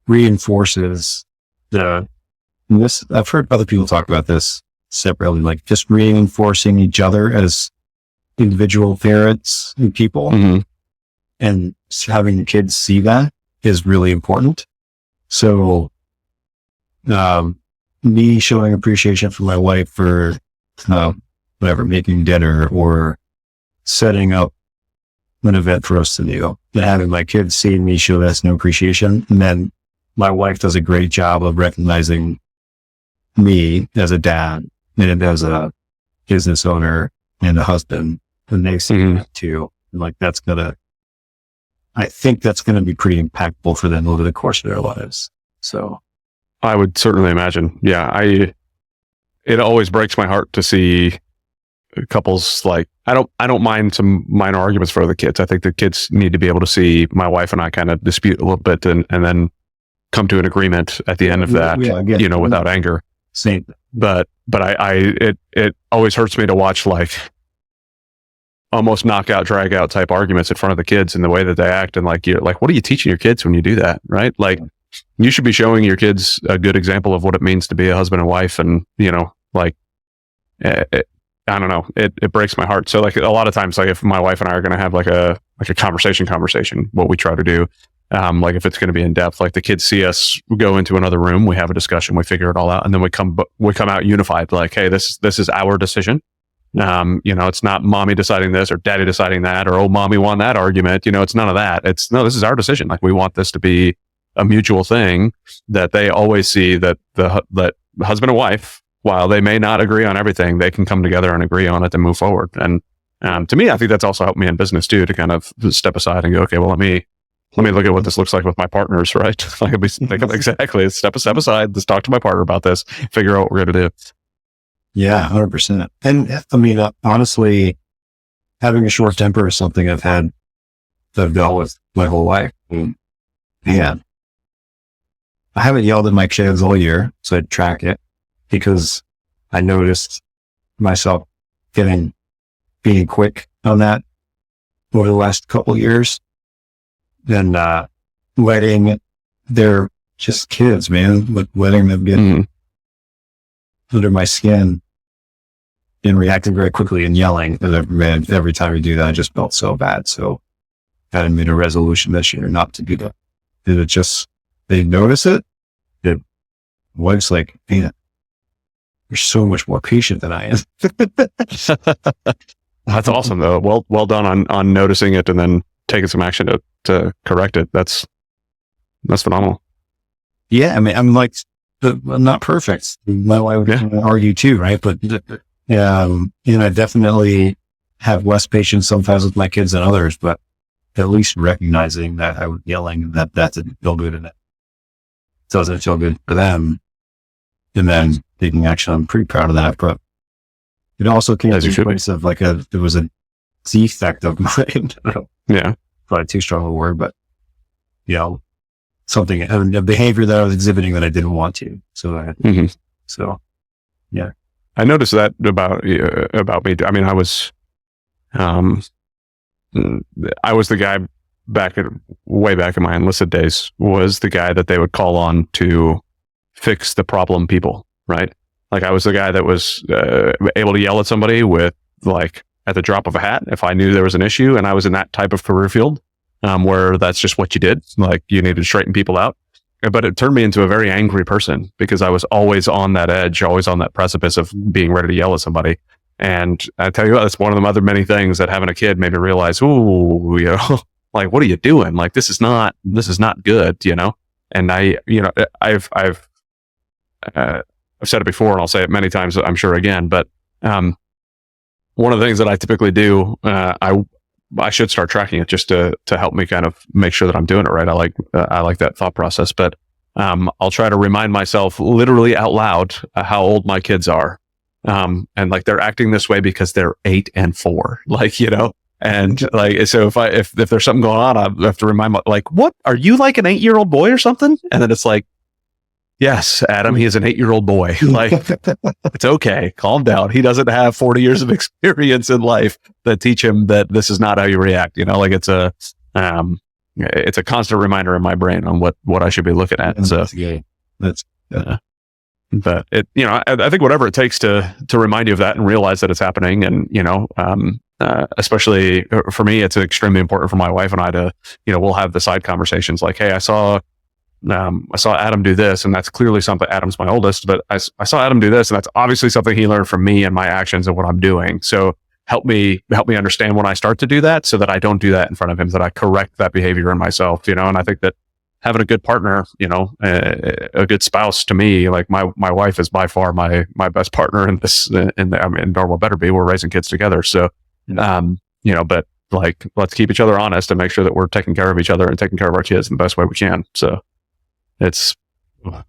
reinforces this. I've heard other people talk about this separately, like just reinforcing each other as individual parents and people, and having the kids see that is really important. So, me showing appreciation for my wife for, making dinner or setting up an event for us to do, and having my kids see me show that no appreciation. And then my wife does a great job of recognizing me as a dad and as a business owner and a husband. And they see that too. And like, I think that's going to be pretty impactful for them over the course of their lives. So I would certainly imagine. Yeah. It always breaks my heart to see couples like, I don't mind some minor arguments for the kids. I think the kids need to be able to see my wife and I kind of dispute a little bit and then come to an agreement at the end of that, without anger. Same. But it always hurts me to watch like almost knockout, drag out type arguments in front of the kids and the way that they act. And like, you're like, what are you teaching your kids when you do that? Right? Like, you should be showing your kids a good example of what it means to be a husband and wife. And, I don't know, it breaks my heart. So like a lot of times, like if my wife and I are going to have like a conversation, what we try to do, like if it's going to be in depth, like the kids see us go into another room, we have a discussion, we figure it all out. And then we come out unified, like, hey, this is our decision. It's not mommy deciding this or daddy deciding that, or, oh, mommy won that argument. It's none of that. This is our decision. Like, we want this to be a mutual thing, that they always see that that husband and wife, while they may not agree on everything, they can come together and agree on it and move forward. And to me, I think that's also helped me in business too, to kind of step aside and go, okay, well, let me look at what this looks like with my partners, right? Like, exactly, step aside, let's talk to my partner about this, figure out what we're going to do. Yeah, 100%. And I mean, honestly, having a short temper is something I've dealt with my whole life. And, man, I haven't yelled at my kids all year, so I'd track it, because I noticed myself being quick on that over the last couple of years. letting their just kids, man, letting them get under my skin and reacting very quickly and yelling. And man, every time you do that, I just felt so bad. So I made a resolution this year not to do that. Did it just, they notice it? It was like, man, you're so much more patient than I am. That's awesome though. Well done on noticing it and then taking some action to correct it. That's phenomenal. Yeah. I mean, I'm like, I'm not perfect. My wife would argue too, right? But, I definitely have less patience sometimes with my kids than others, but at least recognizing that I was yelling and that didn't feel good and it doesn't feel good for them. And then taking action. I'm pretty proud of that, but it also came to a place of there was a defect of mine. Yeah. Probably too strong a word, but something, a behavior that I was exhibiting that I didn't want to. So yeah. I noticed that about me. I mean, I was the guy way back in my enlisted days, was the guy that they would call on to fix the problem people, right? Like I was the guy that was able to yell at somebody with at the drop of a hat if I knew there was an issue, and I was in that type of career field where that's just what you did. Like you needed to straighten people out. But it turned me into a very angry person because I was always on that edge, always on that precipice of being ready to yell at somebody. And I tell you what, that's one of the other many things that having a kid made me realize, what are you doing? Like, this is not good, And I've said it before and I'll say it many times, I'm sure again, but, one of the things that I typically do, I should start tracking it just to help me kind of make sure that I'm doing it right. I like that thought process, but, I'll try to remind myself literally out loud how old my kids are. And they're acting this way because they're 8 and 4, and so if there's something going on, I have to remind what are you, like an 8-year-old boy or something? And then it's like, yes, Adam, he is an 8-year-old boy. It's okay. Calm down. He doesn't have 40 years of experience in life that teach him that this is not how you react. It's a constant reminder in my brain on what I should be looking at. But it, I think whatever it takes to remind you of that and realize that it's happening. And, especially for me, it's extremely important for my wife and I to, we'll have the side conversations like, hey, I saw Adam do this, and that's clearly something. Adam's my oldest, but I saw Adam do this, and that's obviously something he learned from me and my actions and what I'm doing. So help me understand when I start to do that, so that I don't do that in front of him, that I correct that behavior in myself. And I think that having a good partner, a good spouse to me, like my wife is by far my best partner in this. And Normal better be. We're raising kids together, so but let's keep each other honest and make sure that we're taking care of each other and taking care of our kids in the best way we can. So. It's tough.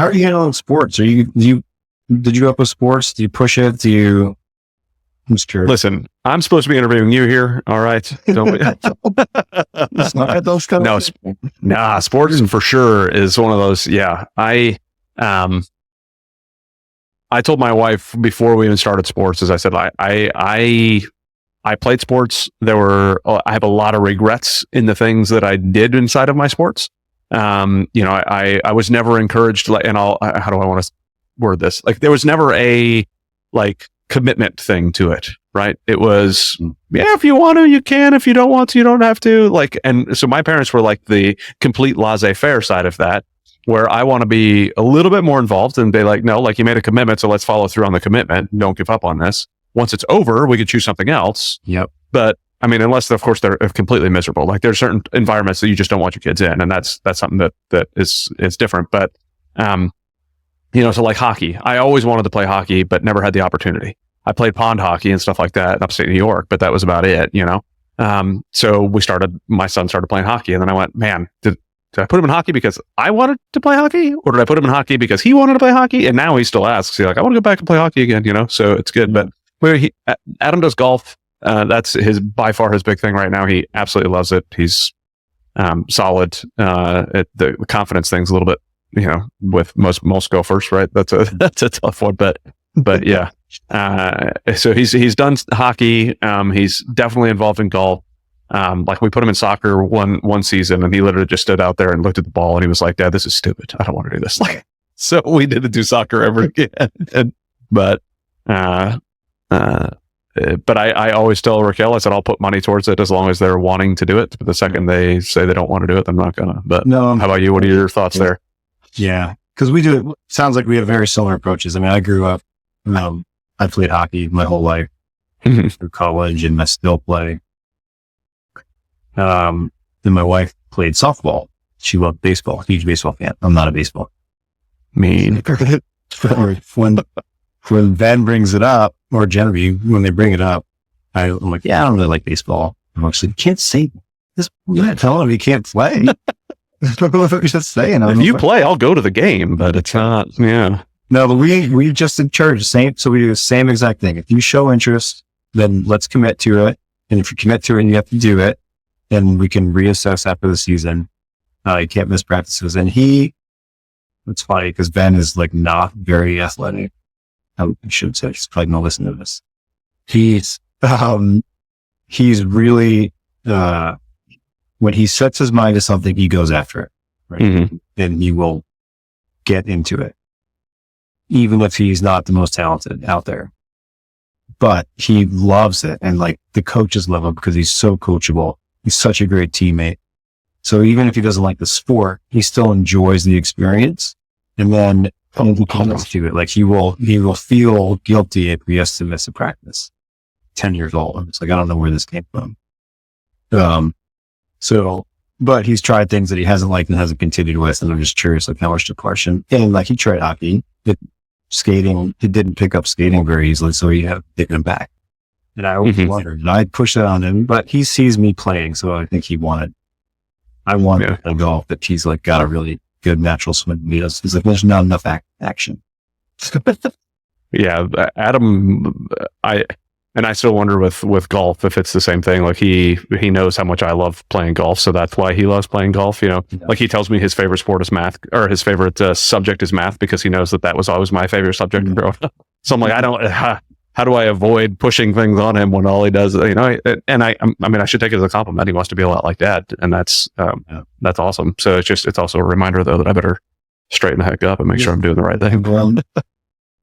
How are you handling sports? Did you up with sports? Do you push it? I'm just curious. Listen, I'm supposed to be interviewing you here. All right. Don't It's not those kind of sports for sure is one of those. Yeah. I told my wife before we even started sports, as I said, I played sports. I have a lot of regrets in the things that I did inside of my sports. I was never encouraged, how do I want to word this? There was never a commitment thing to it, right? It was, if you want to, you can. If you don't want to, you don't have to. And so my parents were the complete laissez-faire side of that, where I want to be a little bit more involved and be no, you made a commitment, so let's follow through on the commitment. Don't give up on this. Once it's over, we could choose something else. Yep. But unless of course they're completely miserable. There's certain environments that you just don't want your kids in, and that's something that is different. But so hockey, I always wanted to play hockey, but never had the opportunity. I played pond hockey and stuff like that in upstate New York, but that was about it. So my son started playing hockey, and then I went, man, did I put him in hockey because I wanted to play hockey, or did I put him in hockey because he wanted to play hockey? And now he still asks, I want to go back and play hockey again. So it's good. But Adam does golf. That's by far his big thing right now. He absolutely loves it. He's solid. The confidence thing's a little bit, with most golfers, right? That's a tough one, but yeah. So he's done hockey. He's definitely involved in golf. Like we put him in soccer one season, and he literally just stood out there and looked at the ball, and he was like, "Dad, this is stupid. I don't want to do this." Like, so we didn't do soccer ever again. But I always tell Raquel, I said, I'll put money towards it as long as they're wanting to do it. But the second they say they don't want to do it, I'm not gonna. But no, how about you? What are your thoughts there? Yeah, because we do it. Sounds like we have very similar approaches. I mean, I grew up. I played hockey my whole life through college, and I still play. Then my wife played softball. She loved baseball. Huge baseball fan. I'm not a baseball. Mean. When Ben brings it up, or Genevieve, when they bring it up, I'm like, yeah, I don't really like baseball. I'm like, you can't say this. You're not telling him he can't play. Just saying. If you play, I'll go to the game, but it's not. Yeah. No, but we just encourage the same. So we do the same exact thing. If you show interest, then let's commit to it. And if you commit to it and you have to do it, then we can reassess after the season. You can't miss practices. And it's funny because Ben is like not very athletic. I should say he's probably going to listen to this. He's really, when he sets his mind to something, he goes after it, right? Mm-hmm. And he will get into it, even if he's not the most talented out there. But he loves it. And like the coaches love him because he's so coachable. He's such a great teammate. So even if he doesn't like the sport, he still enjoys the experience. And then he comes to it. Like he will feel guilty if he has to miss a practice. 10 years old. I'm just like, I don't know where this came from. But he's tried things that he hasn't liked and hasn't continued with. And I'm just curious, like how much depression. And like he tried hockey, skating. He didn't pick up skating very easily. So he had to take him back. And I always wondered, and I pushed that on him, but he sees me playing. So I think I wanted a golf that he's like got a really good natural swim. He's like, there's not enough action. Yeah. Adam, I still wonder with golf if it's the same thing. Like he knows how much I love playing golf, so that's why he loves playing golf. You know, like he tells me his favorite sport is math, or his favorite subject is math, because he knows that was always my favorite subject growing up. So I'm like, how do I avoid pushing things on him when all he does, you know? And I mean, I should take it as a compliment. He wants to be a lot like Dad, and that's awesome. So it's also a reminder though that I better straighten the heck up and make sure I'm doing the right thing.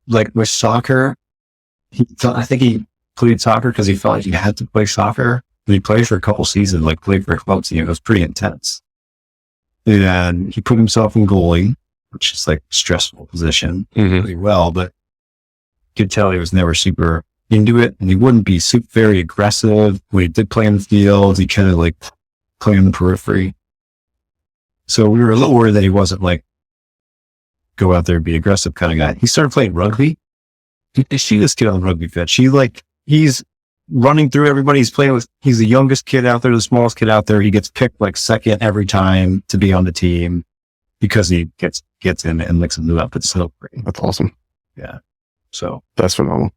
Like with soccer, I think he played soccer because he felt like he had to play soccer. And he played for a couple seasons, like played for a club team. It was pretty intense. And he put himself in goalie, which is like a stressful position really well, but you could tell he was never super into it, and he wouldn't be very aggressive. When he did play in the field, he kind of like play on the periphery. So we were a little worried that he wasn't like go out there and be aggressive kind of guy. He started playing rugby. She this kid on the rugby pitch. He's running through everybody. He's the youngest kid out there, the smallest kid out there. He gets picked like second every time to be on the team because he gets in and licks him up. It's so great. That's awesome. Yeah. So that's phenomenal.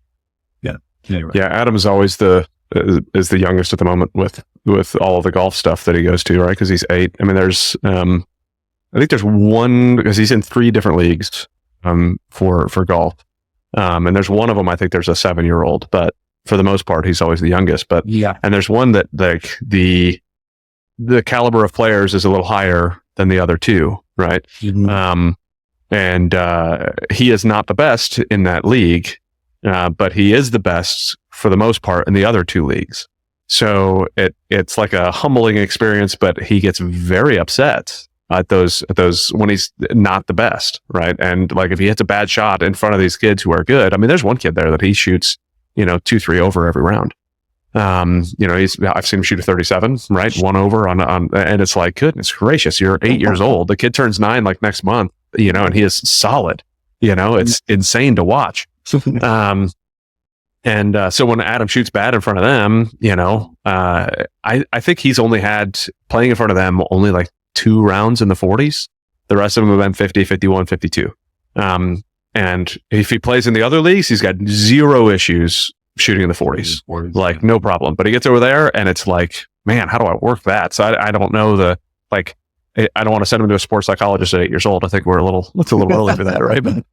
Yeah. Anyway. Yeah. Adam is always the youngest at the moment with all of the golf stuff that he goes to, right? Because he's 8. I mean, I think there's one, because he's in 3 different leagues for golf. And there's one of them, I think there's a 7-year-old, but for the most part, he's always the youngest. But yeah. And there's one that like the caliber of players is a little higher than the other 2, right? Mm-hmm. And he is not the best in that league, but he is the best for the most part in the other 2 leagues. So it's like a humbling experience, but he gets very upset at those when he's not the best, right? And like if he hits a bad shot in front of these kids who are good, I mean, there's one kid there that he shoots, 2-3 over every round. I've seen him shoot a 37, right? 1 over on, and it's like, goodness gracious, you're 8 years old. The kid turns 9 like next month, and he is solid. It's insane to watch. So when Adam shoots bad in front of them, I think he's only had playing in front of them only like 2 rounds in the 40s. The rest of them have been 50, 51, 52. And if he plays in the other leagues, he's got 0 issues shooting in the 40s, like no problem. But he gets over there and it's like, man, how do I work that? So I don't know I don't want to send him to a sports psychologist at 8 years old. I think it's a little early for that, right? But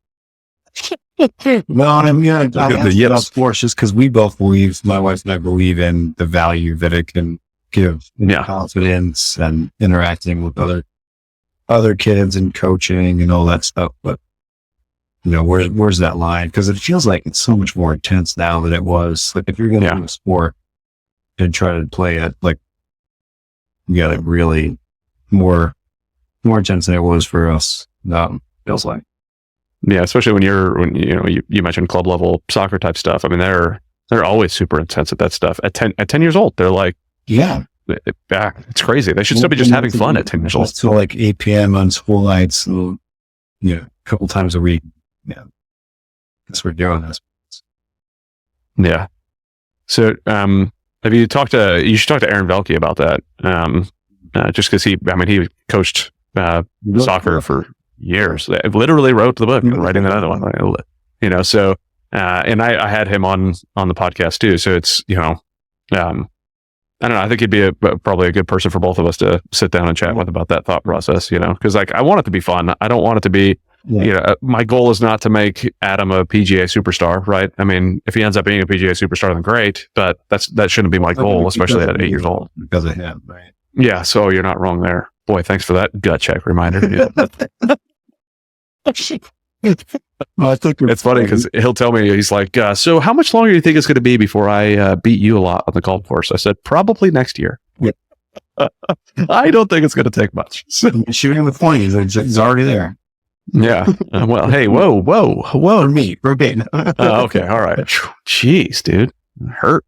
no, I mean, I about sports just because we both believe, my wife and I believe in the value that it can give confidence and interacting with other kids and coaching and all that stuff. But where's that line? Because it feels like it's so much more intense now than it was. Like if you're going to do a sport and try to play it, like you got it really more intense than it was for us. Feels like. Yeah, especially when you mentioned club level soccer type stuff. I mean, they're always super intense at that stuff. At 10 years old, they're like, it's crazy. They should still be just having fun at 10 years old. Till like 8 p.m. on school nights, so, a couple times a week. Yeah, guess we're doing this. Yeah. So, have you talked to? You should talk to Aaron Velke about that. Just because he coached soccer for years. I literally wrote the book, writing another one. So, and I had him on the podcast too. So it's, I don't know. I think he'd be probably a good person for both of us to sit down and chat with about that thought process, because like I want it to be fun. I don't want it to be, my goal is not to make Adam a PGA superstar, right? I mean, if he ends up being a PGA superstar, then great, but that shouldn't be my goal, especially at 8 years old. Because of him, right? Yeah. So you're not wrong there. Boy, thanks for that gut check reminder. Well, I think it's funny because he'll tell me, he's like, so how much longer do you think it's going to be before I beat you a lot on the golf course? I said, probably next year. Yeah. I don't think it's going to take much. So, shooting with 20s, he's already there. Yeah. Well, hey, whoa. For me, Robin. Okay. All right. Jeez, dude. Hurt.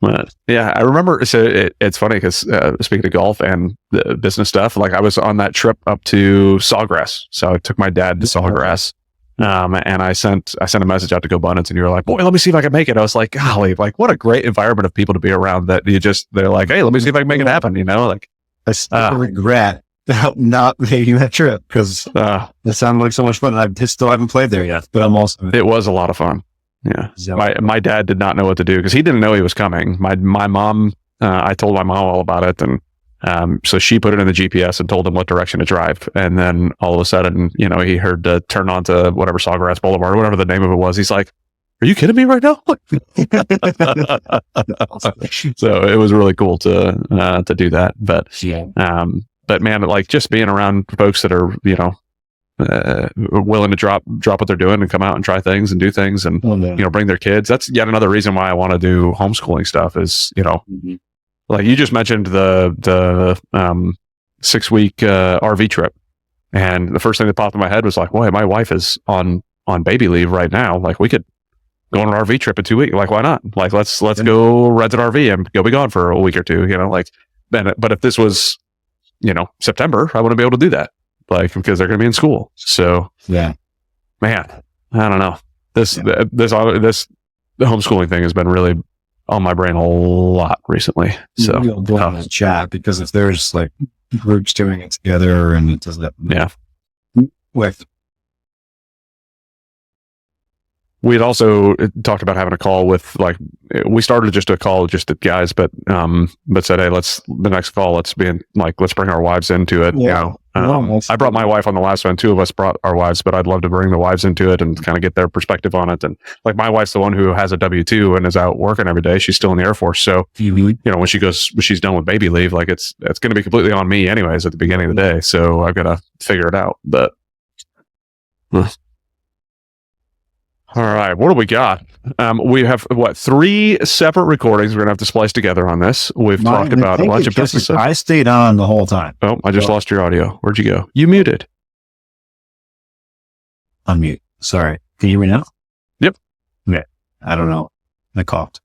But yeah, I remember. So it's funny because speaking of golf and the business stuff, like I was on that trip up to Sawgrass. So I took my dad to Sawgrass, and I sent a message out to GoBundance, and you were like, "Boy, let me see if I can make it." I was like, "Golly, like what a great environment of people to be around." That they're like, "Hey, let me see if I can make it happen." Like I still regret not making that trip because it sounded like so much fun. And I still haven't played there yet, but I'm also. It was a lot of fun. Yeah. My dad did not know what to do because he didn't know he was coming. My mom, I told my mom all about it. And so she put it in the GPS and told him what direction to drive. And then all of a sudden, he heard to turn on to whatever Sawgrass Boulevard or whatever the name of it was. He's like, are you kidding me right now? So it was really cool to do that. But man, like just being around folks that are, willing to drop what they're doing and come out and try things and do things and bring their kids. That's yet another reason why I want to do homeschooling stuff is like you just mentioned the 6-week RV trip, and the first thing that popped in my head was like, boy, my wife is on baby leave right now, like we could go on an RV trip in 2 weeks, like why not, like let's go rent an RV and go be gone for a week or two, like then. But if this was September, I wouldn't be able to do that, like because they're going to be in school. So yeah, man, I don't know. This homeschooling thing has been really on my brain a lot recently. So we'll chat because if there's like groups doing it together and it doesn't, with. We had also talked about having a call with we started just a call just at guys, but said, hey, the next call, let's bring our wives into it. Yeah. I brought my wife on the last one. 2 of us brought our wives, but I'd love to bring the wives into it and kind of get their perspective on it. And like my wife's the one who has a W-2 and is out working every day. She's still in the Air Force. So, when she's done with baby leave, like it's going to be completely on me anyways at the beginning of the day. So I've got to figure it out, but. All right, what do we got? We have 3 separate recordings we're gonna have to splice together on this. We've talked about a bunch of business stuff. I stayed on the whole time. Oh, I just lost your audio. Where'd you go? You muted. Unmute. Sorry. Can you hear me now? Yep. Okay. I don't know. I coughed.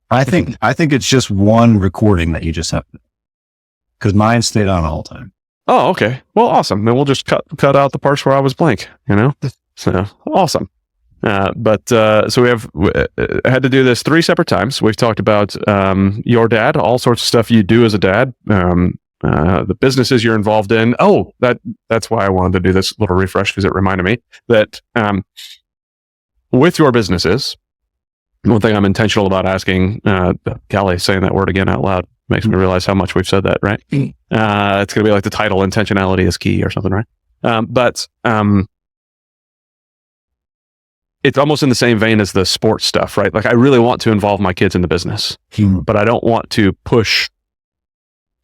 I think it's just one recording that you just have because mine stayed on the whole time. Oh, okay. Well, awesome. Then we'll just cut out the parts where I was blank. So awesome. So we had to do this 3 separate times. We've talked about your dad, all sorts of stuff you do as a dad, the businesses you're involved in. Oh, that's why I wanted to do this little refresh because it reminded me that with your businesses, one thing I'm intentional about asking, Callie, saying that word again out loud makes me realize how much we've said that, right? It's going to be like the title, intentionality is key or something, right? It's almost in the same vein as the sports stuff, right? Like I really want to involve my kids in the business, but I don't want to push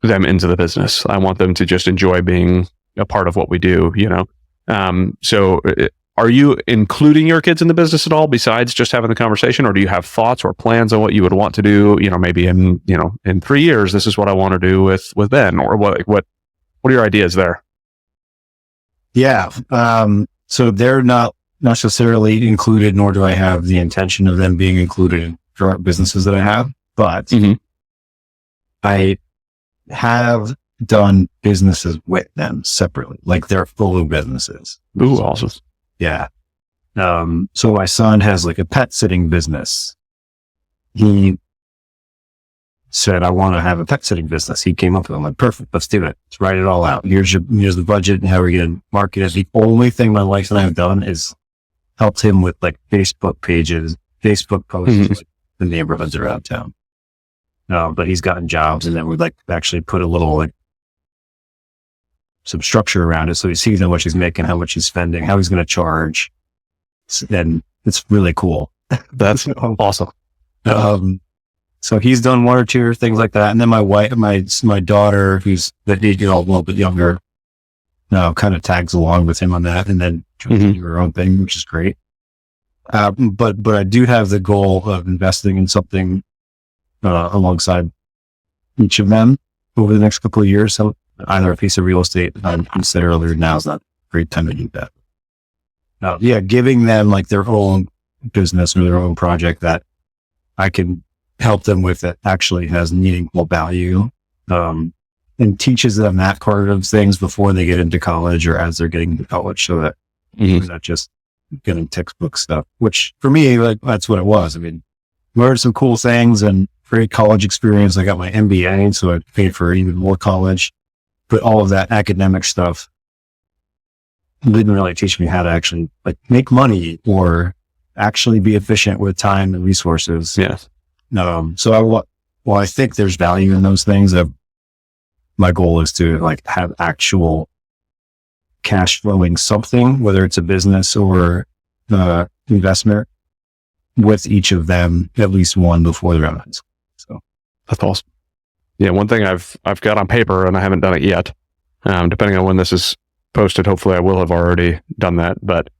them into the business. I want them to just enjoy being a part of what we do, So are you including your kids in the business at all besides just having the conversation, or do you have thoughts or plans on what you would want to do? Maybe in 3 years, this is what I want to do with Ben, or what are your ideas there? Yeah. So they're not necessarily included, nor do I have the intention of them being included in current businesses that I have, but I have done businesses with them separately, like they're full businesses. Ooh, awesome. Yeah. So my son has like a pet sitting business. He said, I want to have a pet sitting business. He came up with it. I'm like, perfect. Let's do it. Let's write it all out. Here's the budget and how we're going to market it. The only thing my wife and I have done is helped him with like Facebook pages, Facebook posts, like the neighborhoods around town. But he's gotten jobs, and then we'd like actually put a little some structure around it, so he sees how much he's making, how much he's spending, how he's going to charge, and it's really cool. That's awesome. So he's done one or two things like that, and then my wife, my daughter, who's a little bit younger, kind of tags along with him on that, and then tries to do her own thing, which is great. But I do have the goal of investing in something alongside each of them over the next couple of years. So either a piece of real estate, I said earlier, now is not a great time to do that. Giving them like their own business or their own project that I can help them with that actually has meaningful value, and teaches them that part of things before they get into college or as they're getting into college, so that they're not just getting textbook stuff, which for me, like, that's what it was. I mean, learned some cool things and great college experience. I got my MBA, so I paid for even more college, but all of that academic stuff didn't really teach me how to actually like make money or actually be efficient with time and resources. Yes. So I think there's value in those things. My goal is to like have actual cash flowing something, whether it's a business or investment, with each of them, at least one before they're out of high school. So that's awesome. Yeah. One thing I've got on paper, and I haven't done it yet, depending on when this is posted, hopefully I will have already done that, but,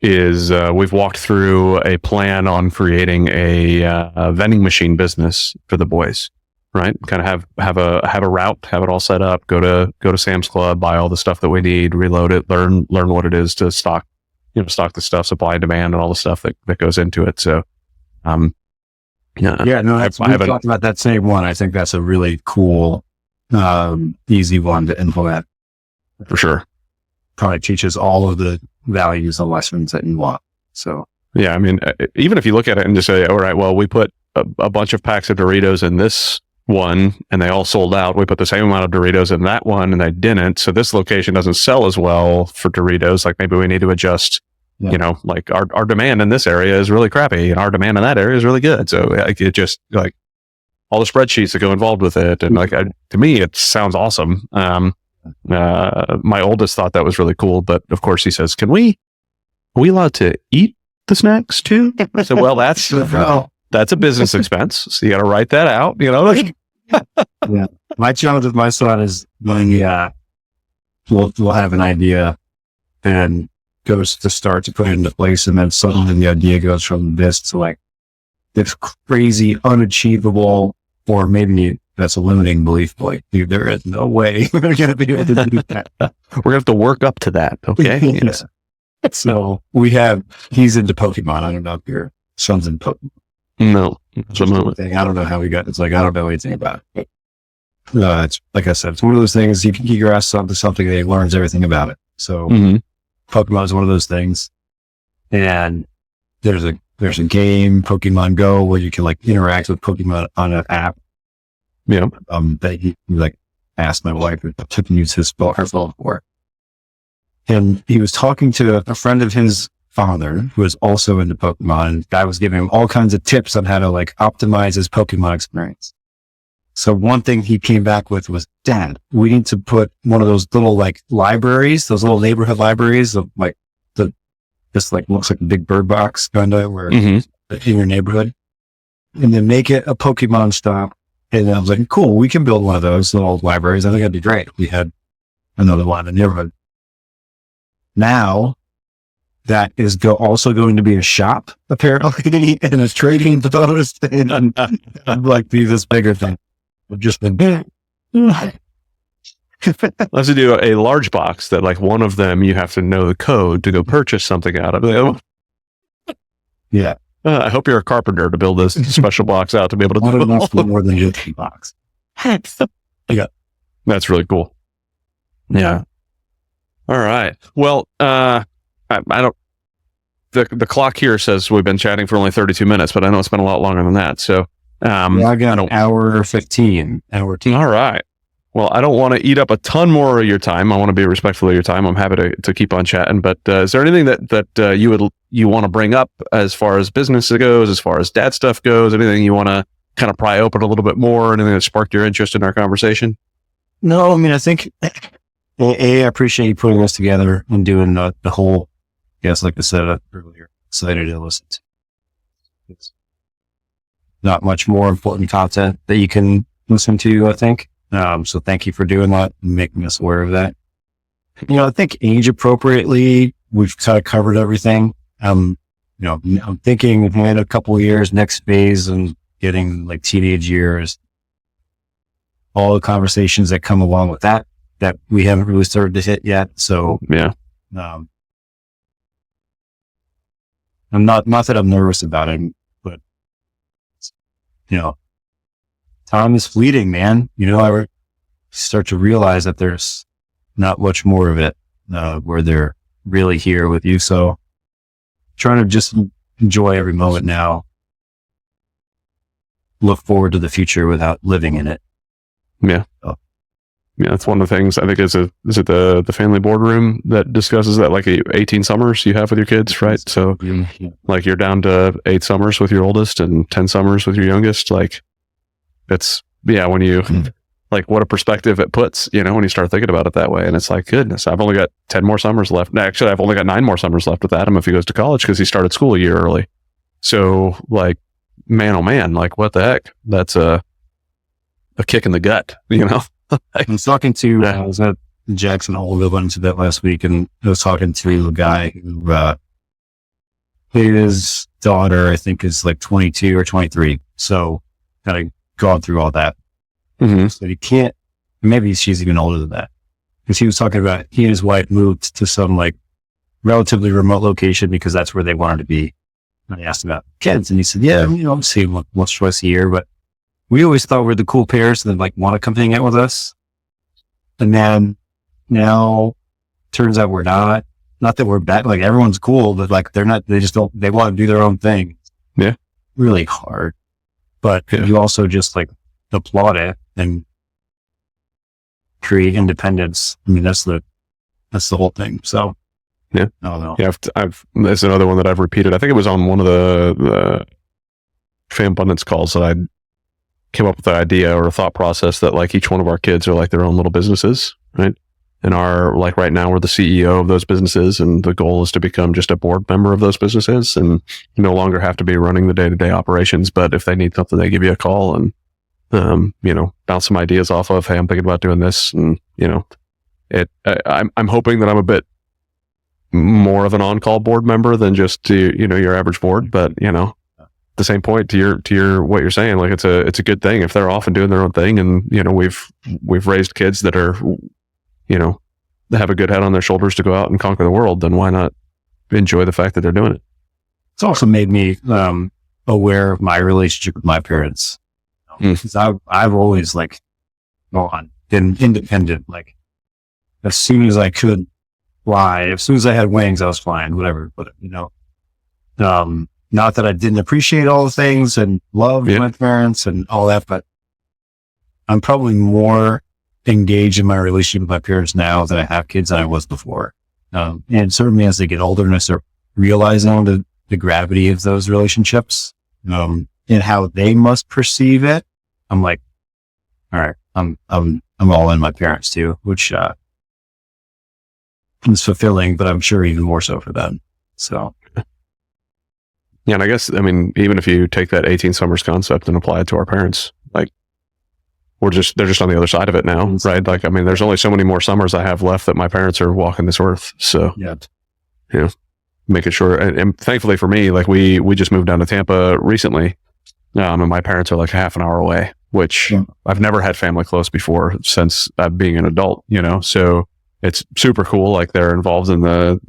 we've walked through a plan on creating a vending machine business for the boys, right? Kind of have a route, have it all set up, go to Sam's Club, buy all the stuff that we need, reload it, learn what it is to stock the stuff, supply and demand, and all the stuff that goes into it. So, we've talked about that same one. I think that's a really cool, easy one to implement. For sure. Probably teaches all of the values and lessons that you want. So, yeah, I mean, even if you look at it and just say, all right, well, we put a bunch of packs of Doritos in this one and they all sold out. We put the same amount of Doritos in that one and they didn't. So this location doesn't sell as well for Doritos. Like maybe we need to adjust, like our demand in this area is really crappy and our demand in that area is really good. So it just like all the spreadsheets that go involved with it. And like, to me, it sounds awesome. My oldest thought that was really cool, but of course he says, are we allowed to eat the snacks too? I said, well, that's a business expense. So you got to write that out, Yeah. My challenge with my son is when we'll have an idea and goes to start to put it into place. And then suddenly the idea goes from this to like this crazy, unachievable, or maybe that's a limiting belief. Like, dude, there is no way we're going to be able to do that. We're going to have to work up to that. Okay. Yes. So he's into Pokemon. I don't know if your son's in Pokemon. No. I don't know how he got, it's like, I don't know anything about it. It's like I said, it's one of those things you can get your ass onto something and he learns everything about it. So Pokemon is one of those things. And there's a game, Pokemon Go, where you can like interact with Pokemon on an app. Yeah. That he like asked my wife to use her phone for. And he was talking to a friend of his father who was also into Pokemon. And the guy was giving him all kinds of tips on how to like optimize his Pokemon experience. So one thing he came back with was, Dad, we need to put one of those little like libraries, those little neighborhood libraries of like this like looks like a big bird box kind of where in your neighborhood, and then make it a Pokemon stop And I was like, cool, we can build one of those little libraries. I think that'd be great. We had another one in the neighborhood. Now that is also going to be a shop, apparently, and a trading post, and I'm like, be this bigger thing. I've just been. Let's do a large box that, like, one of them you have to know the code to go purchase something out of. Yeah. I hope you're a carpenter to build this special box out to be able to do enough for more than just a box. Yeah. That's really cool. Yeah. All right. Well, I don't, the clock here says we've been chatting for only 32 minutes, but I know it's been a lot longer than that. So, I got an hour 15. All right. Well, I don't want to eat up a ton more of your time. I want to be respectful of your time. I'm happy to keep on chatting, but is there anything that you want to bring up as far as business goes, as far as dad stuff goes? Anything you want to kind of pry open a little bit more? Anything that sparked your interest in our conversation? No, I mean, I think I appreciate you putting this together and doing the whole. Yes, like I said earlier, excited to listen to. It's not much more important content that you can listen to, I think. So thank you for doing that and making us aware of that. I think age appropriately, we've kind of covered everything. I'm thinking in a couple of years, next phase and getting like teenage years, all the conversations that come along with that we haven't really started to hit yet. So yeah, I'm not that I'm nervous about it, but time is fleeting, man. I start to realize that there's not much more of it, where they're really here with you. So trying to just enjoy every moment now, look forward to the future without living in it. Yeah. Yeah. That's one of the things I think is it the family boardroom that discusses that, like 18 summers you have with your kids, right? So like you're down to 8 summers with your oldest and 10 summers with your youngest. Like it's, when you like what a perspective it puts, when you start thinking about it that way. And it's like, goodness, I've only got 10 more summers left. Actually, I've only got 9 more summers left with Adam if he goes to college because he started school a year early. So like, man, oh man, like what the heck? That's a kick in the gut, I was talking to, I was at Jackson Hole, we went into that last week, and I was talking to a guy who, his daughter, I think, is like 22 or 23. So kind of gone through all that. Mm-hmm. So you can't, maybe she's even older than that. Because he was talking about, he and his wife moved to some like relatively remote location because that's where they wanted to be. And I asked him about kids, and he said, yeah, I'm seeing them once or twice a year, but we always thought we're the cool parents that like want to come hang out with us. And then now turns out we're not. Not that we're bad, like everyone's cool, but like they want to do their own thing. Yeah. Really hard. But you also just like applaud it and create independence. I mean, that's the whole thing. So yeah. I don't know. Yeah. There's another one that I've repeated. I think it was on one of the Fam Abundance calls that I came up with the idea or a thought process that like each one of our kids are like their own little businesses, right? And like right now we're the CEO of those businesses, and the goal is to become just a board member of those businesses and no longer have to be running the day-to-day operations. But if they need something, they give you a call and, bounce some ideas off of, hey, I'm thinking about doing this. And, I'm hoping that I'm a bit more of an on-call board member than just your average board, but the same point to your what you're saying, like it's a good thing if they're off and doing their own thing, and we've raised kids that are that have a good head on their shoulders to go out and conquer the world, then why not enjoy the fact that they're doing it? It's also made me aware of my relationship with my parents, because I've always been independent. Like as soon as I could fly, as soon as I had wings, I was flying, whatever. But not that I didn't appreciate all the things and love my parents and all that, but I'm probably more engaged in my relationship with my parents now that I have kids than I was before. And certainly as they get older and I start realizing the gravity of those relationships, and how they must perceive it, I'm like, all right, I'm all in my parents too, which, is fulfilling, but I'm sure even more so for them. So. Yeah, and I guess, even if you take that 18 summers concept and apply it to our parents, like they're just on the other side of it now, right? Like, I mean, there's only so many more summers I have left that my parents are walking this earth. So, making sure, and thankfully for me, like we just moved down to Tampa recently, and my parents are like half an hour away, which I've never had family close before since being an adult, so it's super cool. Like they're involved in the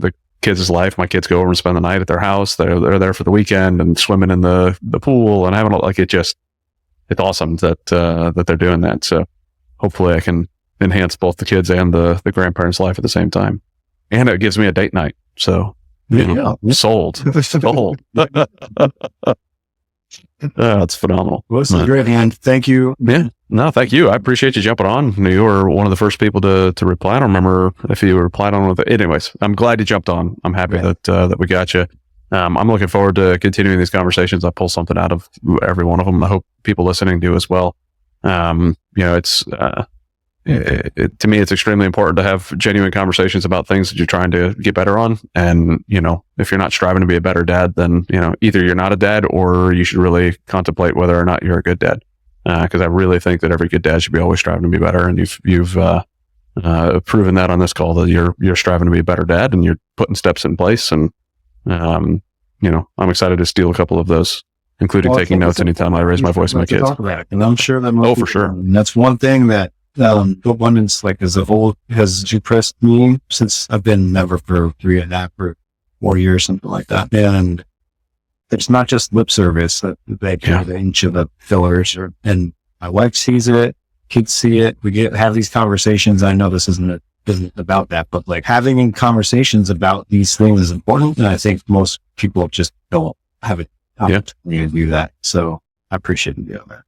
kids' life. My kids go over and spend the night at their house. They're there for the weekend and swimming in the pool and having it's awesome that they're doing that. So hopefully I can enhance both the kids and the grandparents' life at the same time. And it gives me a date night. So sold. That's phenomenal. Well, this is great, man. Thank you. Yeah. No, thank you. I appreciate you jumping on. You were one of the first people to reply. I don't remember if you replied on with it. Anyways, I'm glad you jumped on. I'm happy that we got you. I'm looking forward to continuing these conversations. I pull something out of every one of them. I hope people listening do as well. It's to me, it's extremely important to have genuine conversations about things that you're trying to get better on. And, if you're not striving to be a better dad, then, either you're not a dad or you should really contemplate whether or not you're a good dad. Because I really think that every good dad should be always striving to be better. And you've proven that on this call, that you're striving to be a better dad and you're putting steps in place. And, I'm excited to steal a couple of those, including taking notes anytime I raise my voice with my kids. And I'm sure that for sure. And that's one thing that abundance, like as a whole, has impressed me since I've been a member for 3.5 or 4 years, something like that. And it's not just lip service that they do each of the pillars, and my wife sees it, kids see it. We have these conversations. I know this isn't about that, but like having conversations about these things is important. And I think most people just don't have it opportunity to do that. So I appreciate you doing that.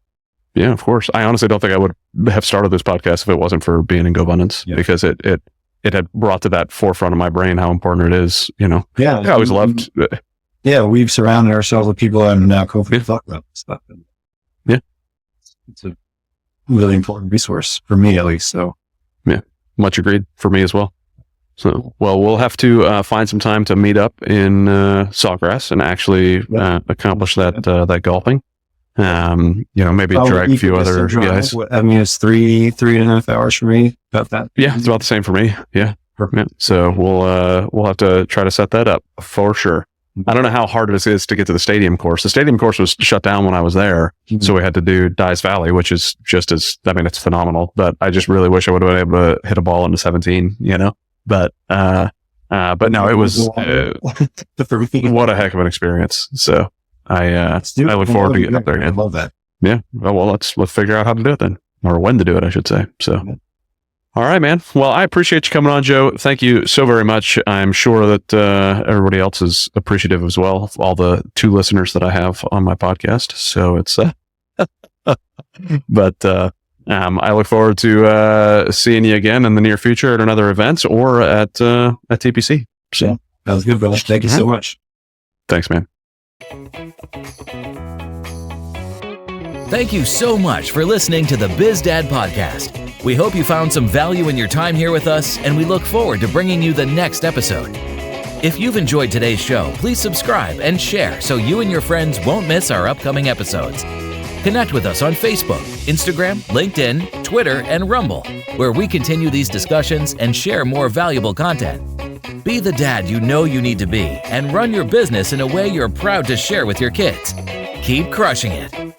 Yeah, of course. I honestly don't think I would have started this podcast if it wasn't for being in GoBundance, because it had brought to that forefront of my brain how important it is. I always loved. We've surrounded ourselves with people that are now confident to talk about this stuff. It's a really important resource for me, at least. So, much agreed for me as well. So, we'll have to find some time to meet up in Sawgrass and actually accomplish that golfing. Maybe drag a few other guys. I mean, it's 3.5 hours for me. About that. Yeah, it's about the same for me. Yeah. So we'll have to try to set that up for sure. I don't know how hard it is to get to the stadium course. The stadium course was shut down when I was there. So we had to do Dyes Valley, which is just it's phenomenal, but I just really wish I would have been able to hit a ball into 17, but no, it was, what a heck of an experience. So I look forward to getting up there again. I love that. Yeah. Well, let's figure out how to do it then, or when to do it, I should say. So. All right, man. Well, I appreciate you coming on, Joe. Thank you so very much. I'm sure that everybody else is appreciative as well, all the 2 listeners that I have on my podcast. So it's, but I look forward to seeing you again in the near future at another event or at TPC. So that was good, brother. Thank you so much. Thanks, man. Thank you so much for listening to the Biz Dad Podcast. We hope you found some value in your time here with us, and we look forward to bringing you the next episode. If you've enjoyed today's show, please subscribe and share so you and your friends won't miss our upcoming episodes. Connect with us on Facebook, Instagram, LinkedIn, Twitter, and Rumble, where we continue these discussions and share more valuable content. Be the dad you know you need to be and run your business in a way you're proud to share with your kids. Keep crushing it.